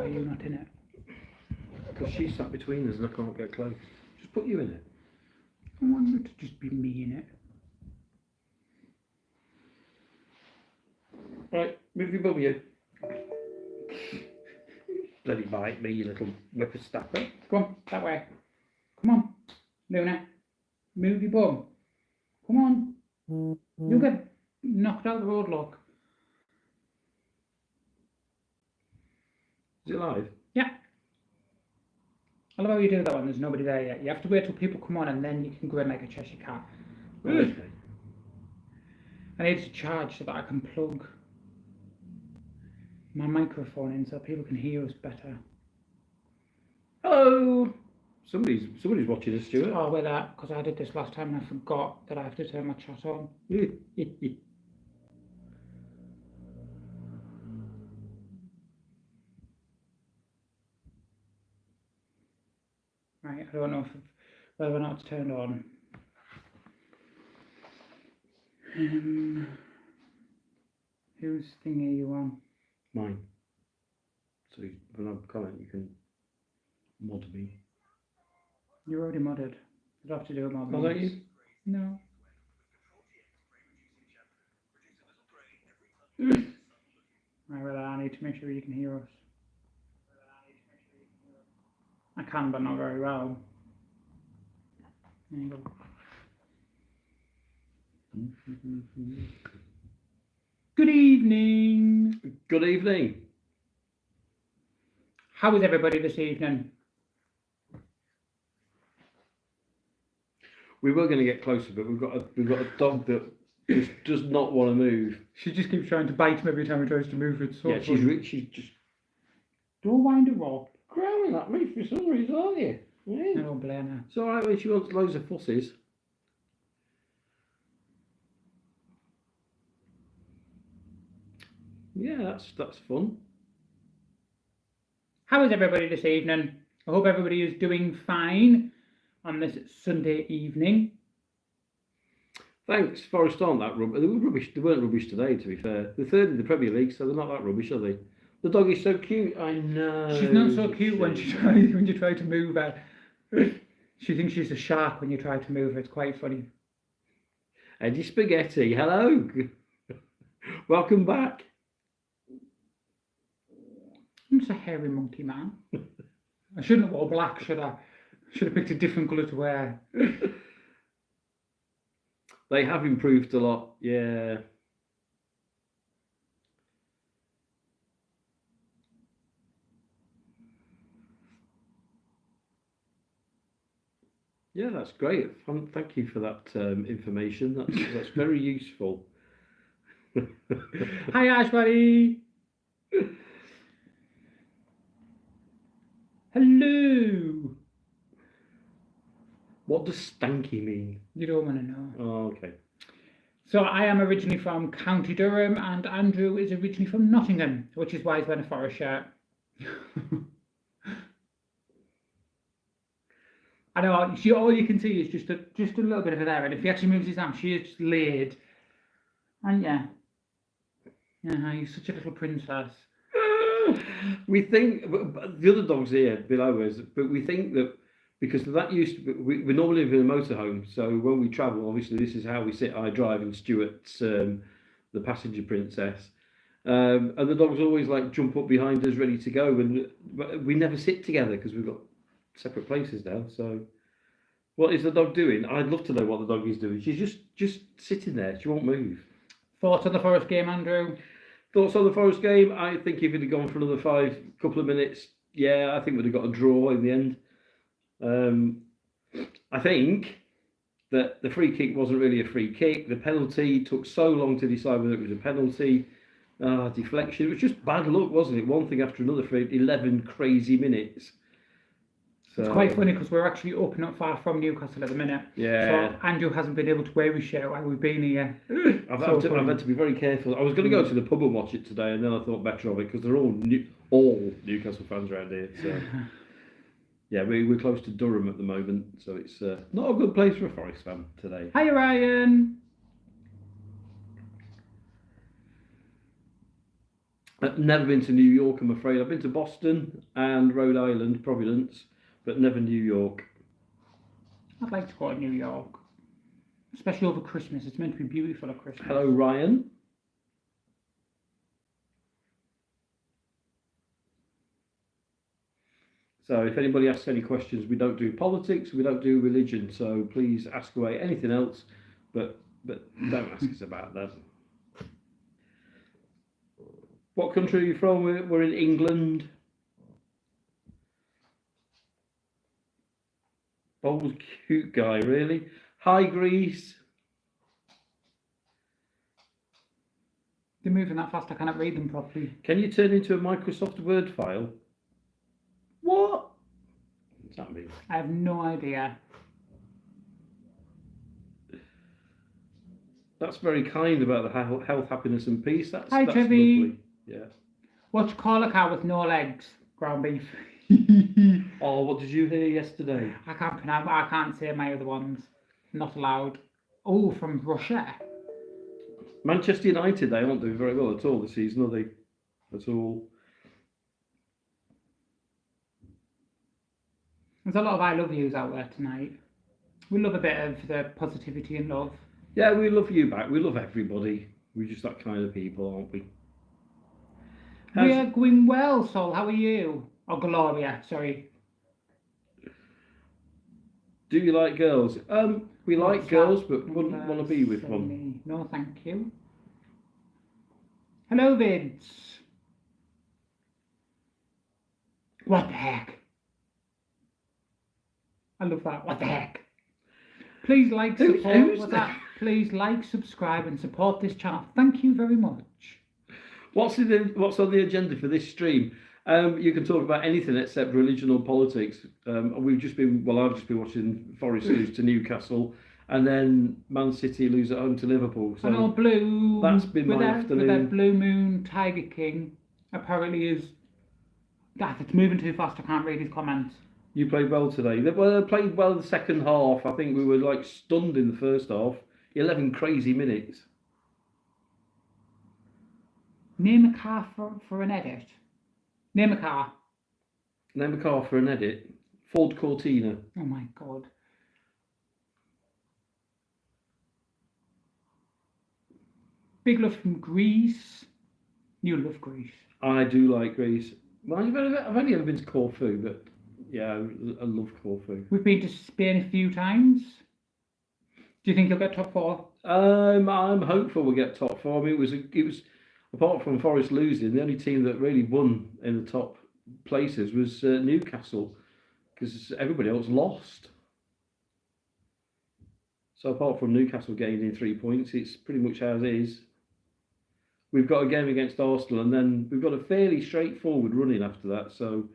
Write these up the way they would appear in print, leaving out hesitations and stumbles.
are you not in it? Because she's sat between us and I can't get close. Just put you in it. I want you to just be me in it. Right, move your bum, you. Bloody bite me, you little whippersnapper. Come on, that way. Come on, Luna. Move your bum. Come on. You'll get knocked out the road, look. Is it live? Yeah. I love how you do that when there's nobody there yet. You have to wait till people come on and then you can go in like a Cheshire cat. Okay. I need to charge so that I can plug my microphone in so people can hear us better. Hello! Somebody's watching us, Stuart. Oh, wait, that, because I did this last time and I forgot that I have to turn my chat on. Right, I don't know whether or not it's turned on. Whose thing are you on? Mine. So when I comment, you can mod me. You're already modded. You don't have to do it more than Oh, once. don't you? No. Right, well, I need to make sure you can hear us. I can, but not very well. There you go. Good evening. Good evening. How is everybody this evening? We were going to get closer, but we've got a dog that just does not want to move. She just keeps trying to bite him every time he tries to move. It's so Yeah, funny. she's just Don't wind her up. growling at me for some reason, aren't you? Yeah. I don't blame her. It's all right when she wants loads of fusses. Yeah, that's fun. How is everybody this evening? I hope everybody is doing fine on this Sunday evening. Thanks, Forest aren't that rubbish. They were rubbish. They weren't rubbish today, to be fair. They're third in the Premier League, so they're not that rubbish, are they? The dog is so cute. I know. She's not so cute when you try to move her. She thinks she's a shark when you try to move her. It's quite funny. Eddie Spaghetti, hello. Welcome back. I'm just a hairy monkey man. I shouldn't have worn black, should I? Should have picked a different colour to wear. They have improved a lot, yeah. Yeah, that's great. Thank you for that information. That's very useful. Hi, Ash, buddy. Hello. What does stanky mean? You don't want to know. Oh, okay. So I am originally from County Durham, and Andrew is originally from Nottingham, which is why he's wearing a Forest shirt. I know. All you can see is just a little bit of it there, and if he actually moves his arm, she is laid. And yeah, you're such a little princess. We think the other dog's here below us, but we think that because that used to be, we normally live in a motorhome, so when we travel, obviously this is how we sit. I drive and Stuart's the passenger princess, and the dogs always like jump up behind us, ready to go, and we never sit together because we've got separate places now. So, what is the dog doing? I'd love to know what the dog is doing. She's just sitting there. She won't move. Thoughts on the Forest game, Andrew? Thoughts on the Forest game? I think if it had gone for another couple of minutes, yeah, I think we'd have got a draw in the end. I think that the free kick wasn't really a free kick. The penalty took so long to decide whether it was a penalty. Deflection. It was just bad luck, wasn't it? One thing after another for 11 crazy minutes. So, it's quite funny because we're actually up not far from Newcastle at the minute. Yeah. So Andrew hasn't been able to wear his shirt while we've been here. I've had to be very careful. I was going to go to the pub and watch it today, and then I thought better of it because they're all Newcastle fans around here. So yeah, we're close to Durham at the moment, so it's not a good place for a Forest fan today. Hi, Ryan. I've never been to New York, I'm afraid. I've been to Boston and Rhode Island, Providence, but never New York. I'd like to go to New York, especially over Christmas. It's meant to be beautiful at Christmas. Hello, Ryan. So if anybody asks any questions, we don't do politics, we don't do religion, so please ask away anything else, but don't ask us about that. What country are you from? We're in England. Bold, cute guy, really. Hi, Greece. They're moving that fast, I cannot read them properly. Can you turn into a Microsoft Word file? What does that mean? I have no idea. That's very kind about the health, happiness, and peace. That's Hi, Trevi. lovely. Yeah. What you call a cow with no legs? Ground beef. Oh, what did you hear yesterday? I can't pronounce. I can't say my other ones. Not allowed. Oh, from Russia. Manchester United, they aren't doing very well at all this season, are they? At all. There's a lot of I love yous out there tonight. We love a bit of the positivity and love. Yeah, we love you back. We love everybody. We're just that kind of people, aren't we? We are going well, Sol. How are you? Oh, Gloria, sorry. Do you like girls? We like What's girls, that? but wouldn't want to be with one. No, thank you. Hello, Vids. What the heck? I love that. What the heck? Please like, support. Who's What's that? Please like, subscribe, and support this channel. Thank you very much. What's on the agenda for this stream? You can talk about anything except religion or politics. I've just been watching Forest lose to Newcastle, and then Man City lose at home to Liverpool. So I know Blue. that's been my afternoon. With that Blue Moon Tiger King apparently is. That it's moving too fast. I can't read his comments. You played well today. They played well the second half. I think we were like stunned in the first half. 11 crazy minutes. Name a car for an edit. Name a car. Name a car for an edit. Ford Cortina. Oh my god. Big love from Greece. You love Greece. I do like Greece. Well, I've only ever been to Corfu, but yeah, I love Corfu. We've been to Spain a few times. Do you think you'll get top 4? I'm hopeful we'll get top 4. I mean, it was apart from Forest losing, the only team that really won in the top places was Newcastle, because everybody else lost. So apart from Newcastle gaining 3 points, it's pretty much as is. We've got a game against Arsenal, and then we've got a fairly straightforward running after that. So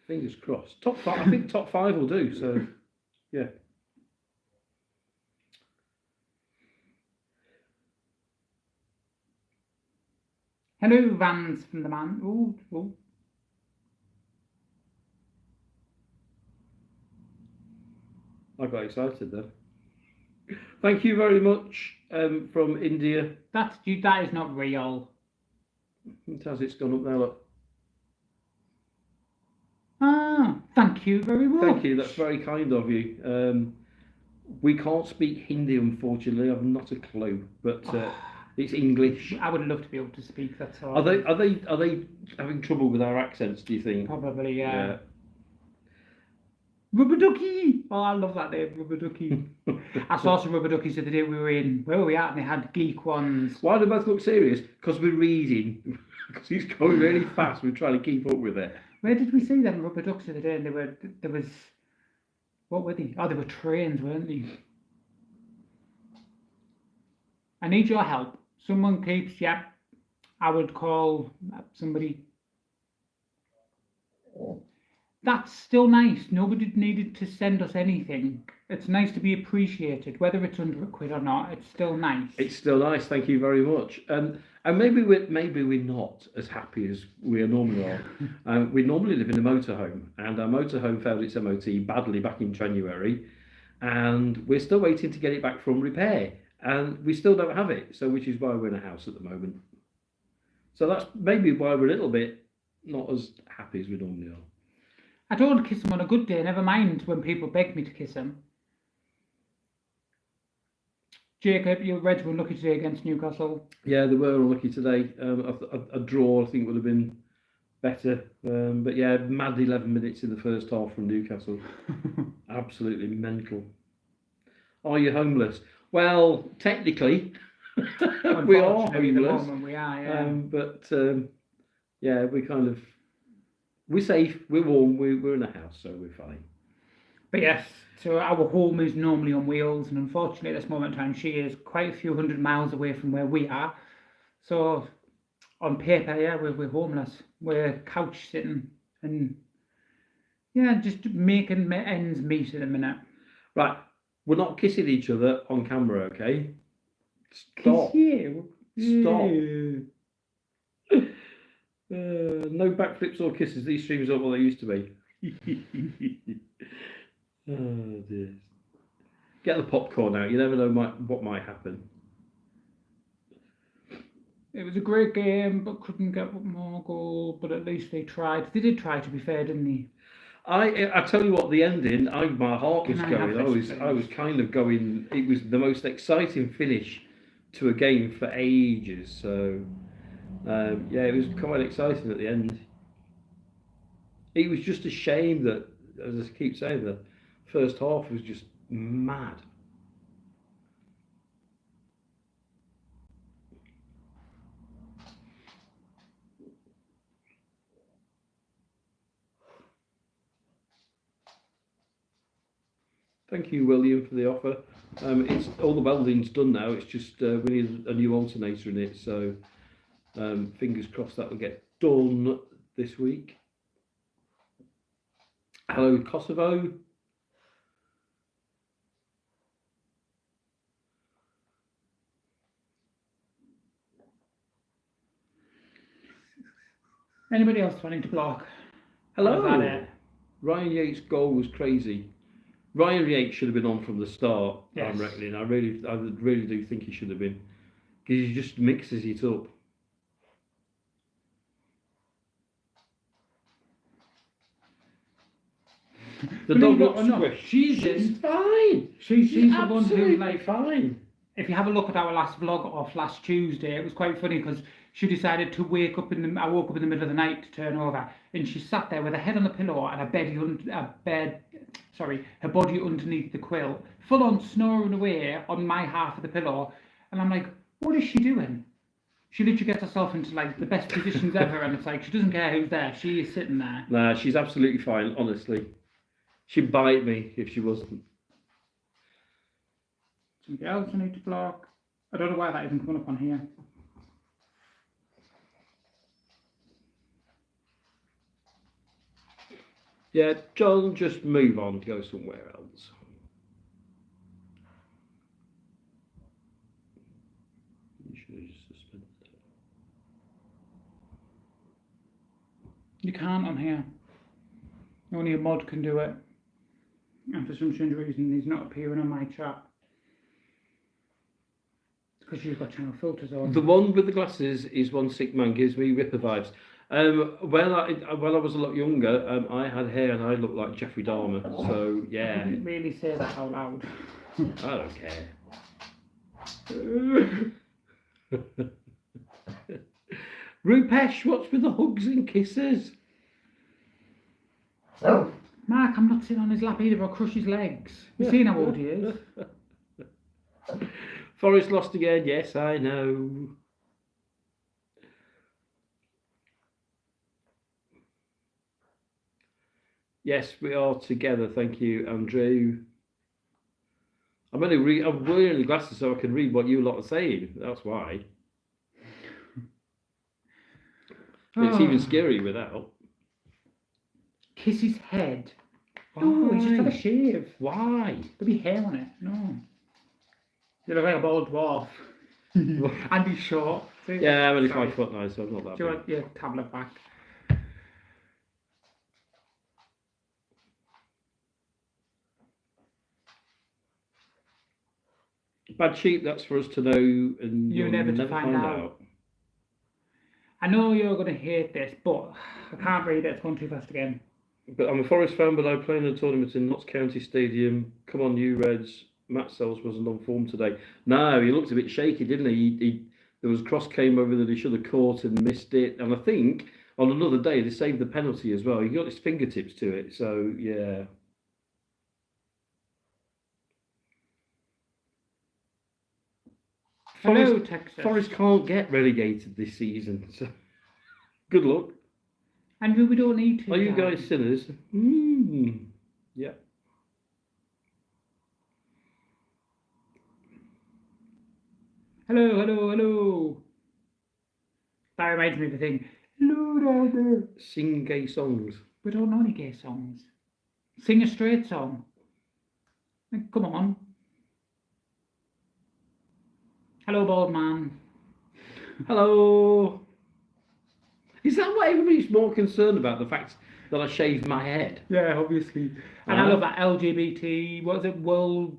fingers crossed. Top 5, I think top 5 will do. So yeah. Hello, Vans from the man. Ooh. I got excited then. Thank you very much from India. That is not real. It has. It's gone up now. Look. Ah, thank you very much. Thank you. That's very kind of you. We can't speak Hindi, unfortunately. I've not a clue, but it's English. I would love to be able to speak. That's all. Are they having trouble with our accents? Do you think? Probably, yeah. Rubber ducky! Oh, I love that name, rubber ducky. I saw some rubber duckies the other day. We were in, where were we at? And they had geek ones. Why do they both look serious? Because we're reading. Because he's going really fast. We're trying to keep up with it. Where did we see them rubber ducks the other day? And there was, what were they? Oh, they were trains, weren't they? I need your help. Someone keeps, I would call somebody. That's still nice. Nobody needed to send us anything. It's nice to be appreciated, whether it's under £1 or not. It's still nice. It's still nice. Thank you very much. And maybe we're not as happy as we normally are. We normally live in a motorhome, and our motorhome failed its MOT badly back in January, and we're still waiting to get it back from repair, and we still don't have it. So, which is why we're in a house at the moment. So that's maybe why we're a little bit not as happy as we normally are. I don't kiss him on a good day, never mind when people beg me to kiss him. Jacob, your Reds were lucky today against Newcastle. Yeah, they were unlucky today. A draw, I think, would have been better. But yeah, mad 11 minutes in the first half from Newcastle. Absolutely mental. Are you homeless? Well, technically, we are Unfortunately, at the homeless. moment we are, yeah. But yeah, we're safe, we're warm, we're in a house, so we're fine. But yes, so our home is normally on wheels, and unfortunately at this moment in time she is quite a few hundred miles away from where we are. So on paper, yeah, we're homeless. We're couch sitting and yeah, just making ends meet at the minute. Right, we're not kissing each other on camera, okay? Kiss you. Stop. No backflips or kisses. These streams aren't what they used to be. Oh dear. Get the popcorn out. You never know what might happen. It was a great game, but couldn't get more goal. But at least they tried. They did try, to be fair, didn't they? I tell you what, the ending, my heart was going. I was kind of going. It was the most exciting finish to a game for ages. So yeah, it was quite exciting at the end. It was just a shame that, as I keep saying, the first half was just mad. Thank you, William, for the offer. It's all the welding's done now. It's just we need a new alternator in it. So fingers crossed that will get done this week. Hello, Kosovo. Anybody else wanting to block? Hello. Or is that it? Ryan Yates' goal was crazy. Ryan Yates should have been on from the start. Yes. I'm reckoning. I really do think he should have been, because he just mixes it up. The dog looks squished. She's fine. She's the one absolutely who, fine. If you have a look at our last vlog off last Tuesday, it was quite funny because she decided to wake up I woke up in the middle of the night to turn over, and she sat there with her head on the pillow and her body underneath the quilt, full on snoring away on my half of the pillow. And I'm like, what is she doing? She literally gets herself into like the best positions ever, and it's like she doesn't care who's there. She is sitting there. Nah, she's absolutely fine. Honestly, she'd bite me if she wasn't. Something else I need to block. I don't know why that isn't coming up on here. Yeah, John, just move on, go somewhere else. You should have just suspended it. You can't on here. Only a mod can do it. And for some strange reason, he's not appearing on my chat. Because you've got channel filters on. The one with the glasses is one sick man, gives me Ripper vibes. When I was a lot younger, I had hair and I looked like Jeffrey Dahmer. So yeah. I didn't really say that out loud. I don't care. Rupesh, what's with the hugs and kisses? Oh. Mark, I'm not sitting on his lap either. I'll crush his legs. You've seen how old he is. Forest lost again. Yes, I know. Yes, we are together. Thank you, Andrew. I'm wearing the glasses so I can read what you lot are saying. That's why. It's even scary without. Kiss his head. Oh, he's just had a shave. Why? There'll be hair on it. No. You look like a bald dwarf. And he's short. See? Yeah, I'm only 5 foot now, so I'm not that Do you big. want your tablet back? Bad Bad sheep, that's for us to know, and you'll never find out. I know you're going to hate this, but I can't read it. It's gone too fast again. But I'm a Forest fan, but I play in a tournament in Notts County Stadium. Come on, you Reds. Matt Sells wasn't on form today. No, he looked a bit shaky, didn't he? There was a cross came over that he should have caught and missed it. And I think on another day they saved the penalty as well. He got his fingertips to it. So yeah. Hello, Texas. Forest can't get relegated this season. So good luck. And we don't need to. Are you guys sinners? Yeah. Hello, hello, hello. That reminds me of the thing. Hello down there. Sing gay songs. We don't know any gay songs. Sing a straight song. Come on. Hello, bald man. Hello. Is that what everybody's more concerned about? The fact that I shaved my head? Yeah, obviously. And I love that LGBT. What was it? What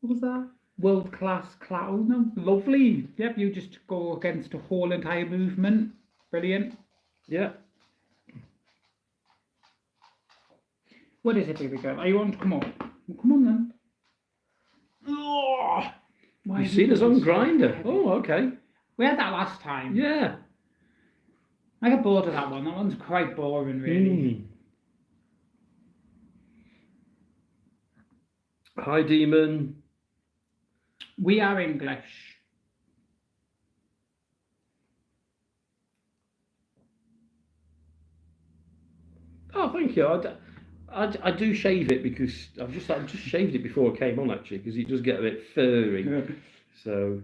was that? World class clown. No, lovely. Yep, you just go against the whole entire movement. Brilliant. Yeah. What is it, baby girl? Are you on? Come on. Come on then. Oh, You've seen us on Grinder. Oh, okay. We had that last time. Yeah. I got bored of that one. That one's quite boring, really. Hi, Demon. We are English. Oh, thank you. I do shave it because I've just shaved it before I came on actually because it does get a bit furry. Yeah. So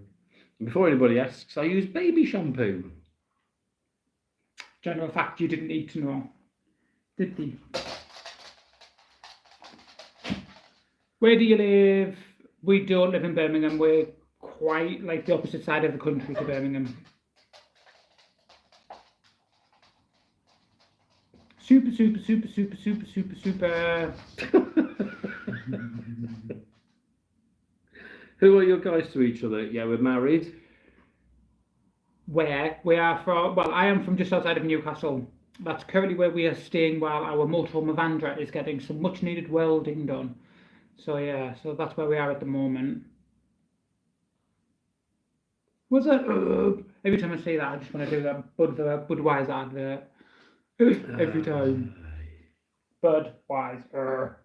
before anybody asks, I use baby shampoo. General fact you didn't need to know, did you? Where do you live? We don't live in Birmingham. We're quite like the opposite side of the country to Birmingham. Super, super, super, super, super, super, super. Who are your guys to each other? Yeah, we're married. Where we are from? Well, I am from just outside of Newcastle. That's currently where we are staying while our motorhome of Andra is getting some much needed welding done. So yeah, so that's where we are at the moment. What's that? Every time I say that, I just want to do that Budweiser advert. Every time. Budweiser.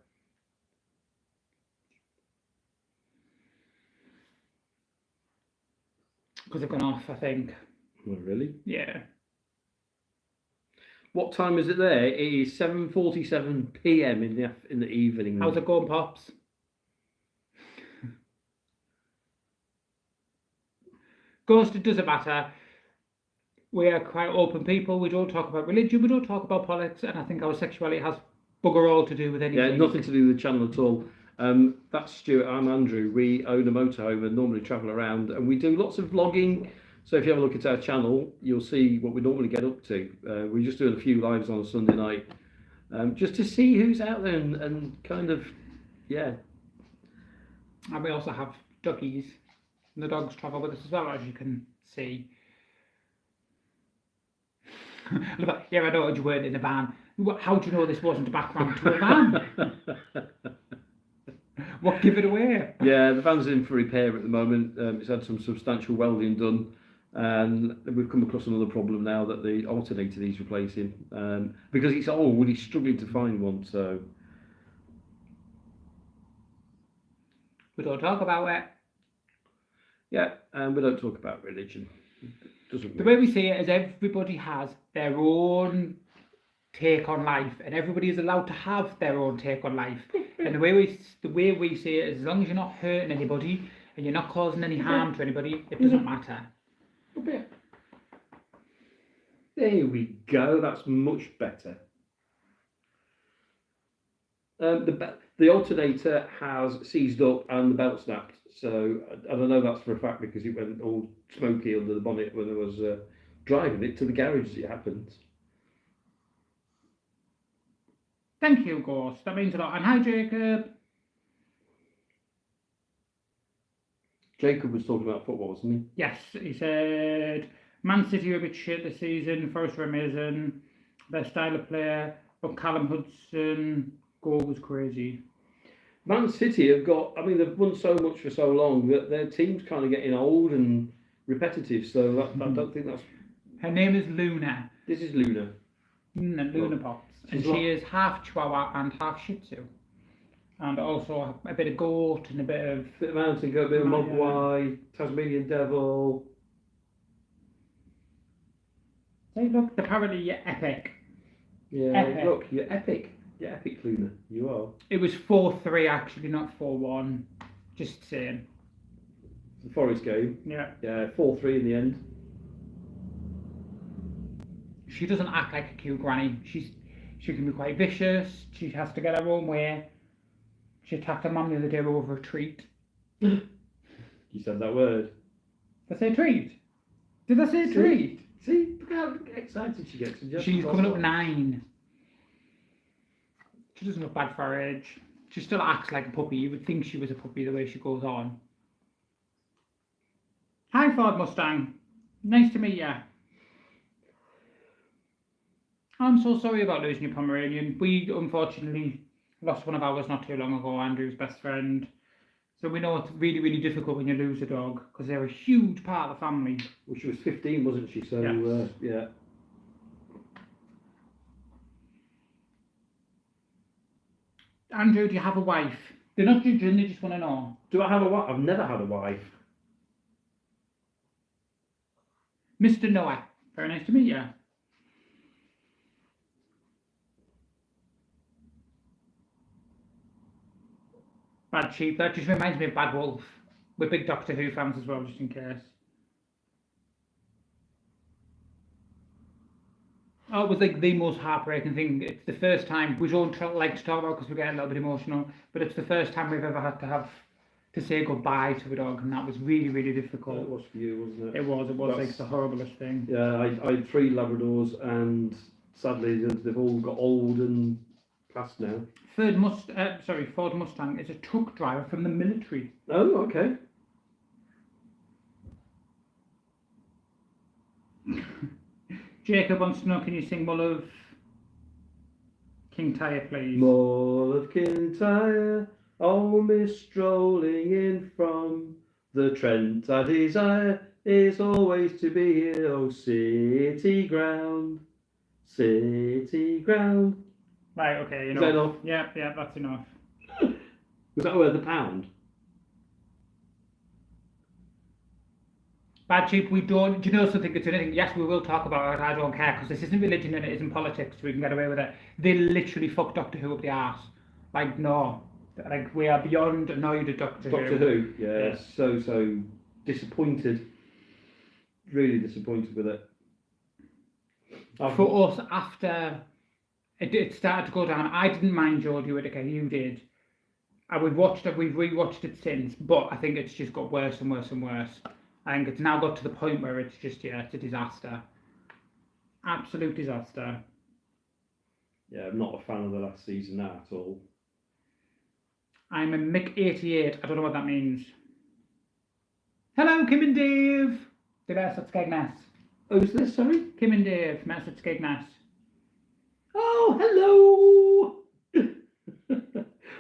Because they've gone off, I think. Oh, really? Yeah. What time is it there? It is 7:47 p.m. in the evening. How's it going, Pops? Ghost, it doesn't matter. We are quite open people. We don't talk about religion. We don't talk about politics. And I think our sexuality has bugger all to do with anything. Yeah, nothing to do with the channel at all. That's Stuart. I'm Andrew. We own a motorhome and normally travel around. And we do lots of vlogging. So if you have a look at our channel, you'll see what we normally get up to. We're just doing a few lives on a Sunday night. Just to see who's out there and kind of, yeah. And we also have doggies. And the dogs travel with us as well, as you can see. Yeah, I know you weren't in a van. How do you know this wasn't a background to a van? What give it away? Yeah, the van's in for repair at the moment. It's had some substantial welding done. And we've come across another problem now that the alternator needs replacing. Because it's old, he's struggling to find one, so... We don't talk about it. Yeah, and we don't talk about religion. The way we see it is everybody has their own take on life, and everybody is allowed to have their own take on life. And the way we see it is, as long as you're not hurting anybody and you're not causing any harm to anybody, it doesn't matter. There we go. That's much better. The alternator has seized up and the belt snapped. So I don't know that's for a fact because it went all smoky under the bonnet when I was driving it to the garage as it happened. Thank you, Ghost. That means a lot. And hi, Jacob. Jacob was talking about football, wasn't he? Yes, he said, Man City are a bit shit this season. Forest are amazing. Their style of play, but Callum Hudson goal was crazy. Man City have got. I mean, they've won so much for so long that their team's kind of getting old and repetitive. So I don't think that's. Her name is Luna. This is Luna. Luna Pops, and she is half Chihuahua and half Shih Tzu, and also a bit of goat and a bit of mountain goat, a bit of Mogwai, Tasmanian Devil. Hey, look, apparently you're epic. Yeah, Epic. look, you're epic. You're epic, Luna. You are. It was 4-3 actually, not 4-1. Just saying. The Forest game. Yeah. Yeah, 4-3 in the end. She doesn't act like a cute granny. She can be quite vicious. She has to get her own way. She attacked her mum the other day over a treat. You said that word. Did I say treat? Did I say treat? See, look how excited she gets. She's coming up 9. She doesn't look bad for her age. She still acts like a puppy. You would think she was a puppy the way she goes on. Hi, Ford Mustang. Nice to meet you. I'm so sorry about losing your Pomeranian. We unfortunately lost one of ours not too long ago, Andrew's best friend. So we know it's really, really difficult when you lose a dog because they're a huge part of the family. Well, she was 15, wasn't she? So, yeah. Andrew, do you have a wife? They're not judging, they just want to know. Do I have a wife? I've never had a wife. Mr. Noah, very nice to meet you. Bad Sheep, that just reminds me of Bad Wolf. We're big Doctor Who fans as well, just in case. Oh, it was like the most heartbreaking thing. It's the first time, we don't like to talk about because we get a little bit emotional, but it's the first time we've ever had to say goodbye to a dog, and that was really, really difficult. It was for you, wasn't it? It was like the horriblest thing. Yeah, I had 3 Labradors, and sadly they've all got old and passed now. Ford Mustang is a truck driver from the military. Oh, okay. Jacob wants to know, can you sing Mull of King Tyre, please? Mull of King Tyre, oh, miss strolling in from the Trent, our desire is always to be here, oh, city ground, city ground. Right, okay, Is that enough? Yeah, that's enough. Was that worth £1? Bad Sheep, we don't. Do you know something? It's anything. Yes, we will talk about it. I don't care because this isn't religion and it isn't politics. So we can get away with it. They literally fucked Doctor Who up the arse. Like no, like we are beyond annoyed at Doctor Who. Doctor Who, yeah. So disappointed. Really disappointed with it. For us, after it started to go down, I didn't mind Jodie Whittaker. You did. And we've rewatched it since, but I think it's just got worse and worse and worse. I think it's now got to the point where it's just, it's a disaster. Absolute disaster. Yeah, I'm not a fan of the last season at all. I'm a Mick88. I don't know what that means. Hello, Kim and Dave. Did I at Skegness? Who's this, sorry? Kim and Dave, met at Skegness. Oh, hello!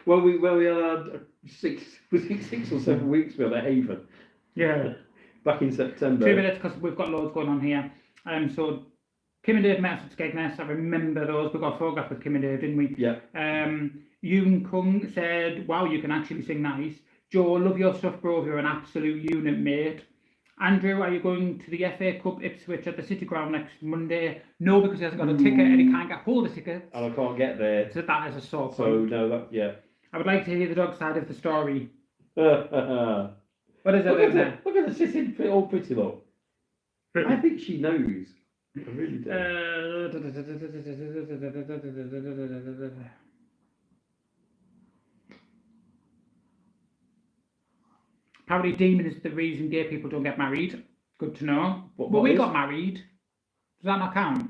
well, we had 6 or 7 weeks with a haven. Yeah. Back in September. 2 minutes because we've got loads going on here. So Kim and Dave met us at Skegness. I remember those. We got a photograph with Kim and Dave, didn't we? Yeah. Yoon Kung said, wow, you can actually sing nice. Joe, love your stuff, bro. You're an absolute unit, mate. Andrew, are you going to the FA Cup Ipswich at the City Ground next Monday? No, because he hasn't got a ticket and he can't get hold of tickets. And I can't get there. So that is a sore point. So, no, yeah. I would like to hear the dog side of the story. What is it? Look at her sitting all pretty low. I think she knows. I really do. Apparently demon is the reason gay people don't get married. Good to know. What we is? got married. Does that not count?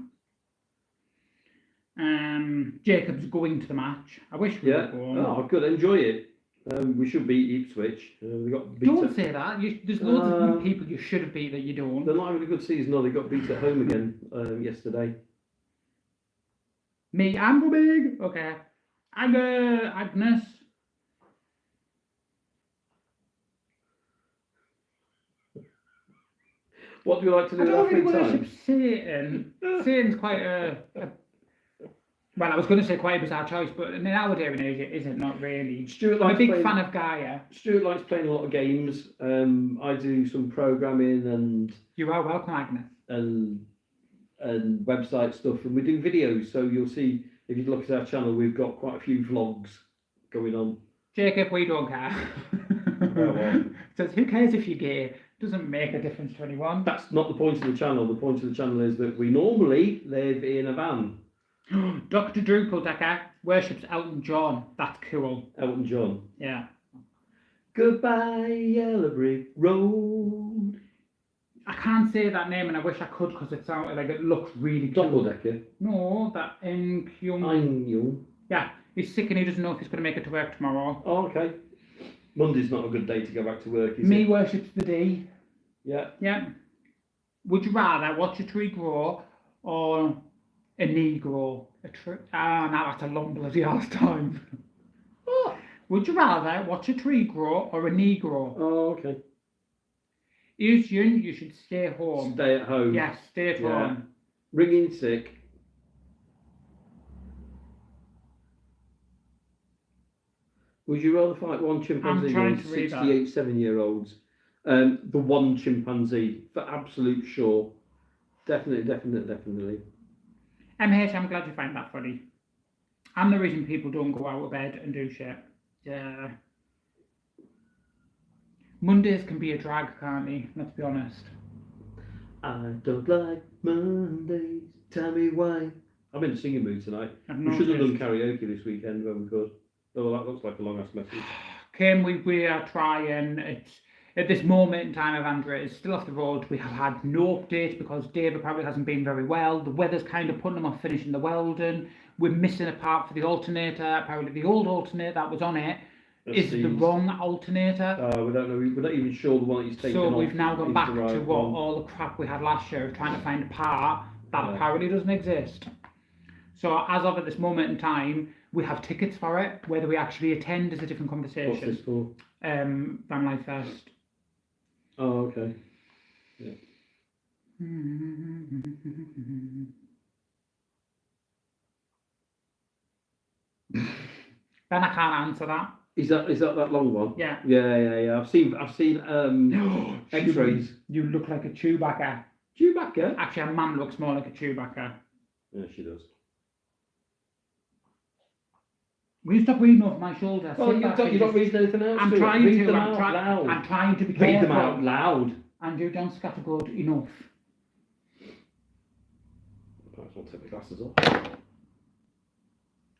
Jacob's going to the match. I wish we would go. Oh, good. Enjoy it. We should beat Ipswich. We got beat. Don't say that. There's loads of people you should have beat that you don't. They're not having a good season. No, they got beat at home again yesterday. Me, I'm big. Okay. Agnes. What do you like to do I in don't our really free worship time? Satan. Satan's quite well, I was going to say quite a bizarre choice, but in our day and age, it isn't, not really. Stuart I'm a likes big playing- fan of Gaia. Stuart likes playing a lot of games. I do some programming and You are welcome, Agnes. and website stuff, and we do videos. So you'll see if you look at our channel, we've got quite a few vlogs going on. Jacob, we don't care. well. Says, who cares if you're gay? Doesn't make a difference to anyone. That's not the point of the channel. The point of the channel is that we normally live in a van. Dr. Drupaldecker worships Elton John. That's cool. Elton John. Yeah. Goodbye, Yellow Brick Road. I can't say that name, and I wish I could because it sounds like it looks really cool. Doppeldecker. No, that Kyung. Young. Yeah, he's sick and he doesn't know if he's going to make it to work tomorrow. Oh, okay. Monday's not a good day to go back to work, is Me it? worships the D. Yeah. Yeah. Would you rather watch a tree grow or a knee grow? Now that's a long bloody ass time. Oh. Would you rather watch a tree grow or a knee grow? Oh, okay. You should stay home. Stay at home. Yes, stay at Yeah. home. Ring in sick. Would you rather fight one chimpanzee trying or to read that. 68 7-year-olds? The one chimpanzee, for absolute sure. Definitely. MH, I'm glad you find that funny. I'm the reason people don't go out of bed and do shit. Yeah. Mondays can be a drag, can't they? Let's be honest. I don't like Mondays. Tell me why. I'm in a singing mood tonight. We should have done karaoke this weekend when we could. Oh, that looks like a long ass message. Kim, we are trying. It's at this moment in time, Evandra is still off the road. We have had no updates because Dave apparently hasn't been very well. The weather's kind of putting him off finishing the welding. We're missing a part for the alternator. Apparently, the old alternator that was on it is the wrong alternator. We don't know. We're not even sure the one that he's taken off. So we've now gone back to right what one. all the crap we had last year of trying to find a part that apparently doesn't exist. So as of at this moment in time, we have tickets for it. Whether we actually attend is a different conversation. What's this for? VanLife Fest. Oh, okay. Yeah. Ben, I can't answer that. Is that long one? Yeah. Yeah. I've seen X-rays. You look like a Chewbacca. Chewbacca? Actually, a man looks more like a Chewbacca. Yeah, she does. Will you stop reading off my shoulder? Well, you don't read anything else. I'm do it. trying read to. them I'm, out loud. I'm trying to be Read careful. them out loud. Andrew, don't scattergood enough. Perhaps I'll take the glasses off.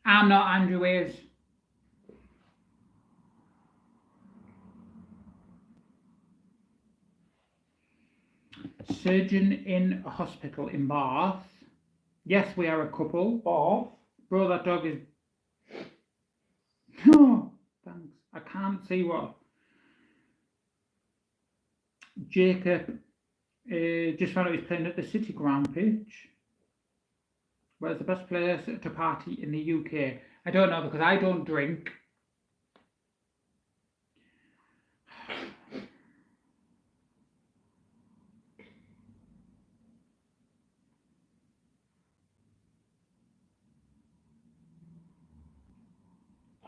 I'm not Andrew is. Surgeon in a hospital in Bath. Yes, we are a couple. Bath. Bro, that dog is... Oh, thanks. I can't see what... Jacob just found out he's playing at the City Ground pitch. Where's the best place to party in the UK? I don't know because I don't drink.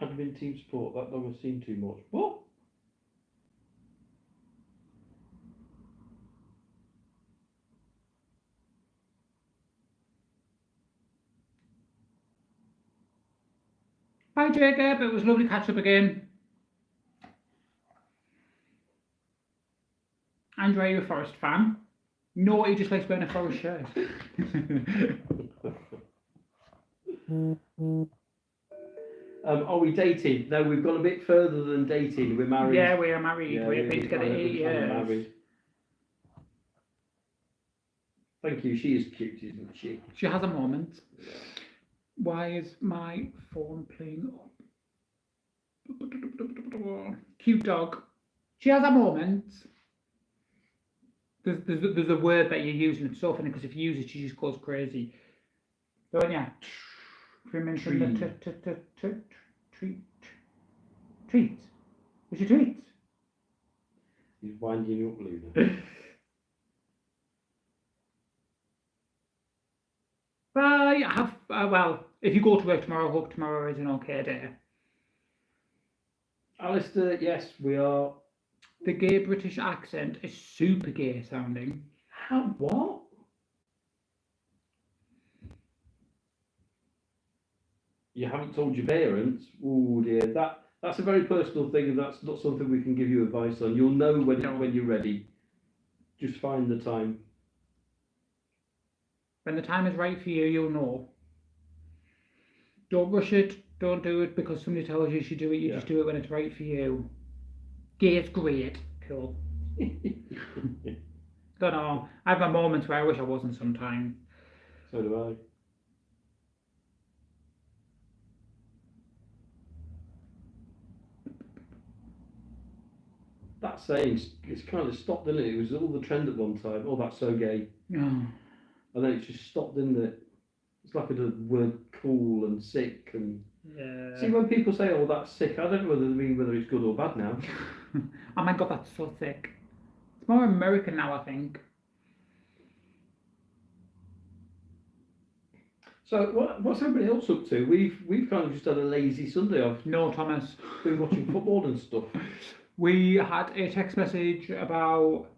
Admin team support. That doesn't seem too much. What? Hi Jacob, it was lovely catch up again. Andrew, are you a Forest fan? No, he just likes wearing a Forest shirt. Are we dating? No, we've gone a bit further than dating. We're married. Yeah, we are married. Yeah, We've been together 8 years. Married. Thank you. She is cute, isn't she? She has a moment. Why is my phone playing up? Cute dog. She has a moment. There's a word that you're using. It's so funny because if you use it, she just goes crazy. Don't ya? If you mention the treat. What's your treat? He's winding you up, Luna. Well, if you go to work tomorrow, I hope tomorrow is an okay day. Alistair, yes, we are. The gay British accent is super gay sounding. How? What? You haven't told your parents? Oh dear, that's a very personal thing, and that's not something we can give you advice on. You'll know when you're ready. Just find the time. When the time is right for you, you'll know. Don't rush it. Don't do it because somebody tells you should do it. You just do it when it's right for you. Gay is great. Cool. Don't know. I have my moments where I wish I wasn't sometimes. So do I. That saying, it's kind of stopped, didn't it? It was all the trend at one time. Oh, that's so gay. Oh. And then it just stopped, didn't it? It's like the word cool and sick and. Yeah. See, when people say, "Oh, that's sick," I don't know whether they mean whether it's good or bad now. Oh my god, that's so sick. It's more American now, I think. So, what's everybody else up to? We've kind of just had a lazy Sunday. I've No, Thomas. been watching football and stuff. We had a text message about.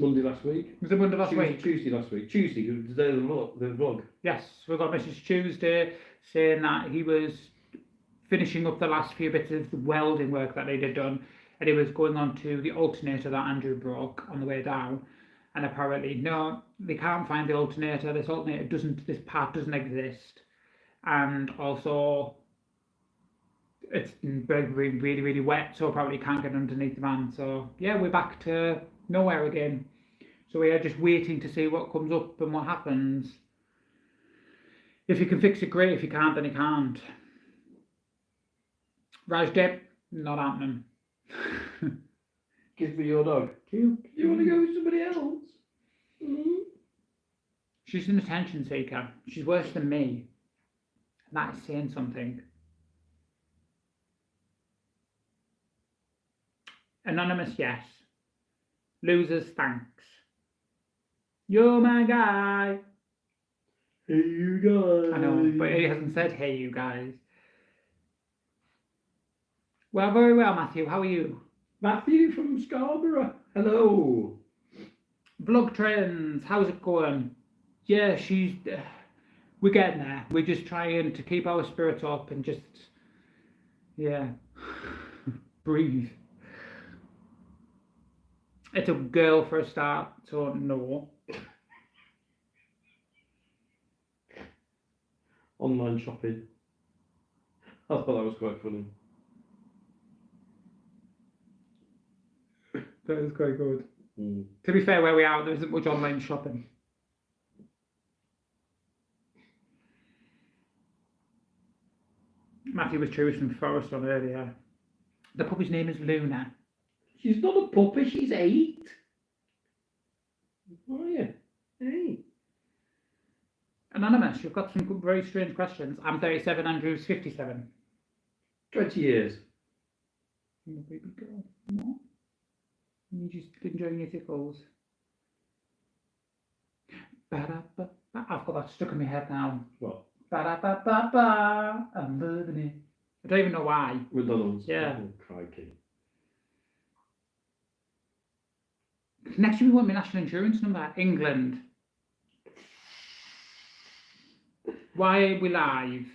Monday last week. Was it Monday last week? Tuesday last week. Tuesday, the day of the vlog. Yes, we got a message Tuesday saying that he was finishing up the last few bits of the welding work that they'd done, and he was going on to the alternator that Andrew broke on the way down. And apparently, no, they can't find the alternator. This part doesn't exist, and also it's really, really, really wet, so probably can't get underneath the van. So yeah, we're back to nowhere again. So we are just waiting to see what comes up and what happens. If you can fix it, great. If you can't, then you can't. Rajdip, not happening. Give me your dog. You want to go with somebody else? Mm-hmm. She's an attention seeker. She's worse than me. And that is saying something. Anonymous, yes. Losers, thanks. You're my guy. Hey, you guys. I know, but he hasn't said, hey, you guys. Well, very well, Matthew. How are you? Matthew from Scarborough. Hello. Vlog trends. How's it going? Yeah, we're getting there. We're just trying to keep our spirits up and just, breathe. It's a girl for a start, so no. Online shopping. I thought that was quite funny. That is quite good. Mm. To be fair, where we are, there isn't much online shopping. Matthew was choosing Forest on earlier. The puppy's name is Luna. She's not a puppy, she's 8. Oh, yeah. Hey. Anonymous, you've got some very strange questions. I'm 37, Andrew's 57. 20 years. Oh, baby girl. No? You just enjoying your tickles. Ba-da-ba-ba. I've got that stuck in my head now. What? Ba-da-ba-ba-ba. I'm loving it. I don't even know why. McDonald's. Yeah. Oh, crikey. Next year we want my national insurance number. England. Why are we live?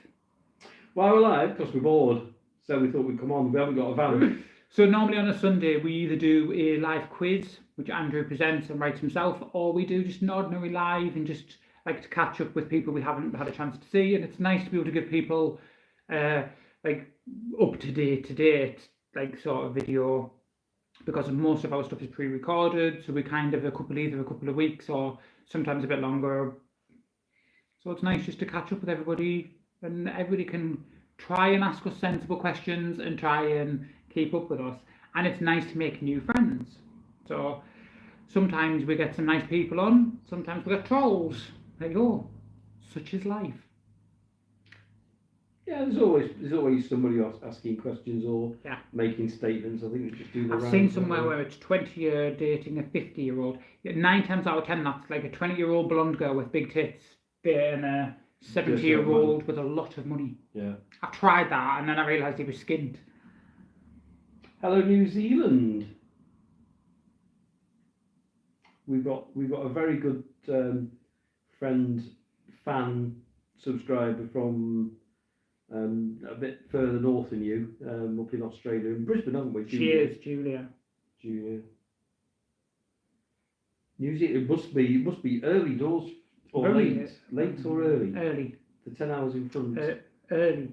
Why we're live? Because we're bored. So we thought we'd come on. We haven't got a van. So normally on a Sunday we either do a live quiz, which Andrew presents and writes himself, or we do just an ordinary live and just like to catch up with people we haven't had a chance to see. And it's nice to be able to give people like up to date like sort of video, because most of our stuff is pre-recorded, so we kind of either a couple of weeks or sometimes a bit longer. So it's nice just to catch up with everybody, and everybody can try and ask us sensible questions and try and keep up with us. And it's nice to make new friends. So sometimes we get some nice people on, sometimes we get trolls. There you go. Such is life. Yeah, there's always somebody else asking questions or Yeah. making statements. I think we just do the I've rounds, seen don't somewhere we? where it's 20-year dating a 50-year-old. 9 times out of 10, that's like a 20-year-old blonde girl with big tits dating a 70-year-old with a lot of money. Yeah. I tried that and then I realised he was skint. Hello, New Zealand. We've got a very good friend, fan, subscriber from a bit further north than you, up in Australia, in Brisbane, haven't we? She is, Julia. Julia. New Zealand, it must be early doors or Very late or early. Early. The 10 hours in front. Early.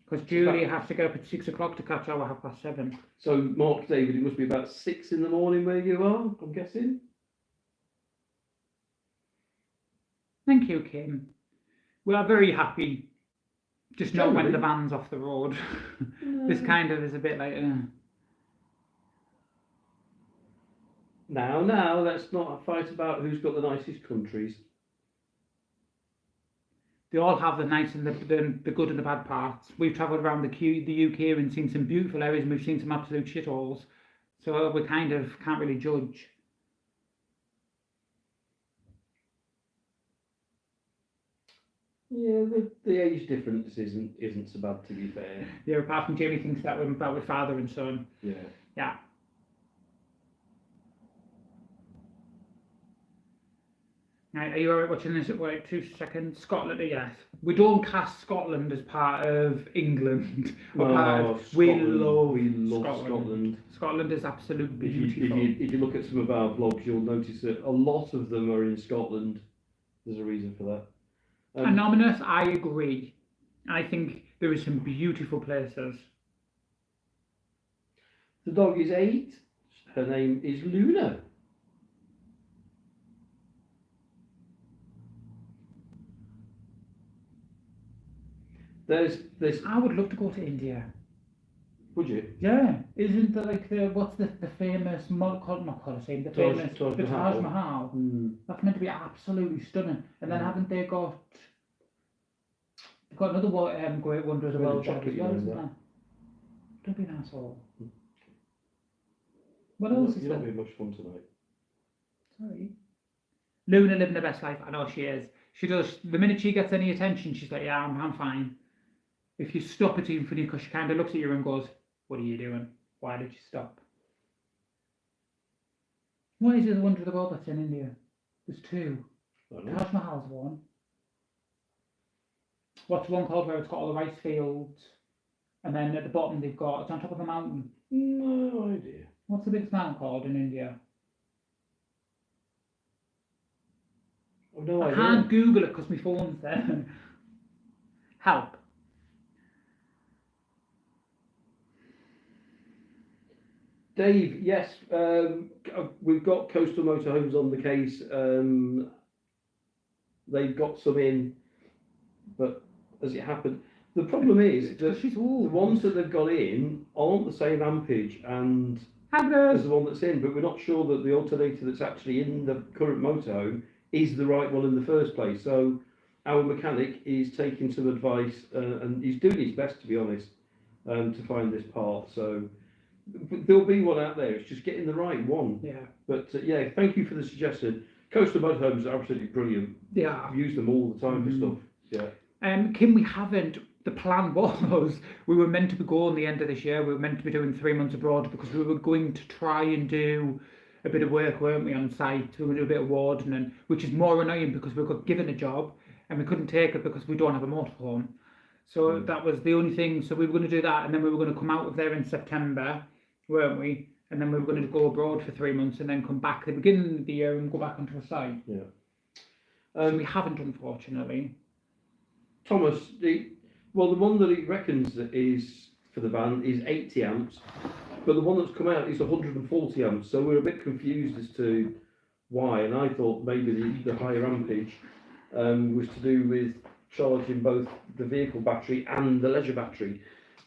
Because Julia has to get up at 6 o'clock to catch our 7:30. So, Mark David, it must be about 6 in the morning where you are, I'm guessing. Thank you, Kim. We are very happy. Just know when Generally. the van's off the road. This kind of is a bit like. Now, let's not fight about who's got the nicest countries. They all have the nice and the good and the bad parts. We've travelled around the UK and seen some beautiful areas, and we've seen some absolute shitholes. So we kind of can't really judge. Yeah, the age difference isn't so bad, to be fair. Yeah, apart from Jamie thinks that we're about with father and son. Yeah. Yeah. Right, are you alright watching this? Wait 2 seconds. Scotland, yes. We don't cast Scotland as part of England. Or part of, we love Scotland. Scotland is absolutely If beautiful. you look at some of our vlogs, you'll notice that a lot of them are in Scotland. There's a reason for that. Anonymous, I agree. I think there are some beautiful places. The dog is 8. Her name is Luna. There's. I would love to go to India. Would you? Yeah, isn't there like what's the famous not Colosseum, the famous Taj the Taj Mahal. Mahal? Mm. That's meant to be absolutely stunning. And then haven't they got? They've got another great wonder of the world there as well, isn't there? Don't be an asshole. What else is You're there? not being much fun tonight. Sorry. Luna living her best life. I know she is. She does. The minute she gets any attention, she's like, "Yeah, I'm fine." If you stop it even funny, because she kind of looks at you and goes, "What are you doing? Why did you stop?" What is the wonder of the world that's in India? There's 2. Taj Mahal's one. What's one called where it's got all the rice fields, and then at the bottom they've got it's on top of a mountain. No idea. What's the biggest mountain called in India? I've no idea. I can't Google it because my phone's there. Help. Dave, yes, we've got Coastal Motorhomes on the case. They've got some in, but as it happened, the problem is that the ones that they've got in aren't the same ampage and as the one that's in, but we're not sure that the alternator that's actually in the current motorhome is the right one in the first place. So our mechanic is taking some advice and he's doing his best, to be honest, to find this part. So there'll be one out there. It's just getting the right one. Yeah. But yeah, thank you for the suggestion. Coastal Motorhomes are absolutely brilliant. Yeah. I use them all the time for stuff. Yeah. Kim, we haven't. The plan was we were meant to be going the end of this year. We were meant to be doing 3 months abroad because we were going to try and do a bit of work, weren't we, on site? We were going to do a bit of wardening, which is more annoying because we got given a job and we couldn't take it because we don't have a motorhome. So that was the only thing. So we were going to do that, and then we were going to come out of there in September, weren't we? And then we were going to go abroad for 3 months and then come back at the beginning of the year and go back onto a site. Yeah. So we haven't, unfortunately. Thomas, the one that he reckons that is for the van is 80 amps, but the one that's come out is 140 amps. So we're a bit confused as to why. And I thought maybe the higher ampage was to do with charging both the vehicle battery and the leisure battery,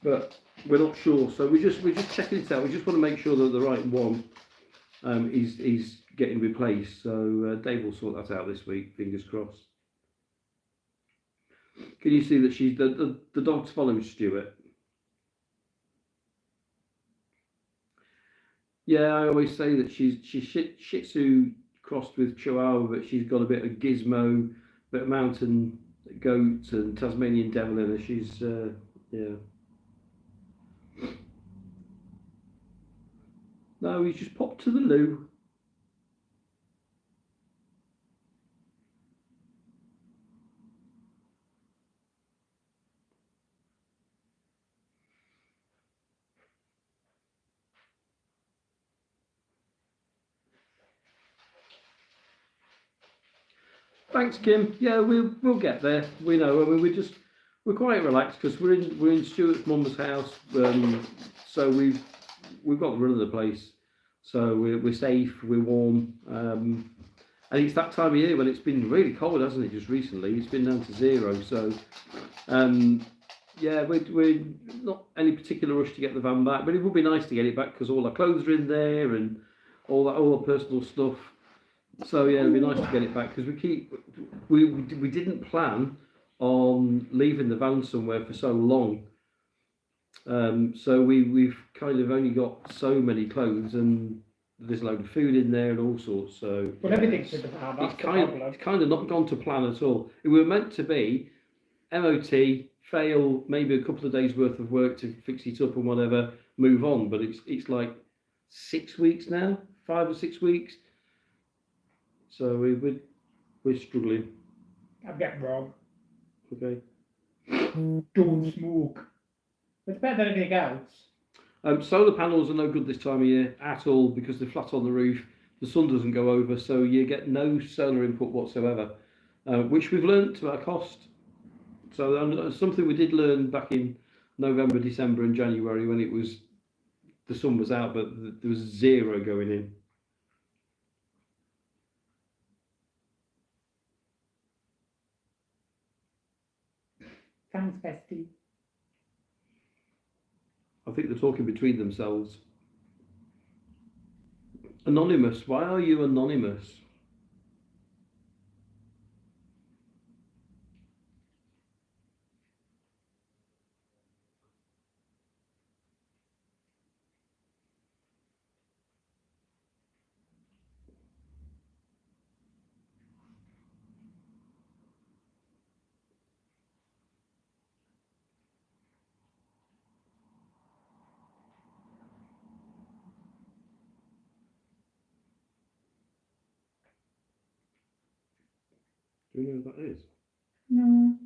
but we're not sure. So we're just checking it out. We just want to make sure that the right one is getting replaced. So Dave will sort that out this week. Fingers crossed. Can you see that she's the dog's following Stuart? Yeah, I always say that she's Shih Tzu crossed with Chihuahua, but she's got a bit of gizmo, bit of mountain goat and Tasmanian devil in her. She's yeah. No, he's just popped to the loo. Thanks, Kim. Yeah, we'll get there. We know. I mean, we're quite relaxed because we're in Stuart's mum's house, so we've got the run of the place. So we're safe. We're warm. And it's that time of year when it's been really cold, hasn't it? Just recently, it's been down to 0. So yeah, we're not any particular rush to get the van back, but it would be nice to get it back because all our clothes are in there and all the personal stuff. So yeah, it'd be nice to get it back because we didn't plan on leaving the van somewhere for so long. So we've kind of only got so many clothes and there's a load of food in there and all sorts. So But yeah, everything's in the van. That's it's kind of not gone to plan at all. We were meant to be MOT, fail, maybe a couple of days worth of work to fix it up and whatever, move on. But it's like 6 weeks now, 5 or 6 weeks. So we're struggling. I'm getting wrong. Okay. Don't smoke. It's better than anything else. Solar panels are no good this time of year at all because they're flat on the roof. The sun doesn't go over, so you get no solar input whatsoever, which we've learnt to our cost. So something we did learn back in November, December, and January when the sun was out, but there was 0 going in. Thanks, bestie. I think they're talking between themselves. Anonymous, why are you anonymous? Do you know who that is? No.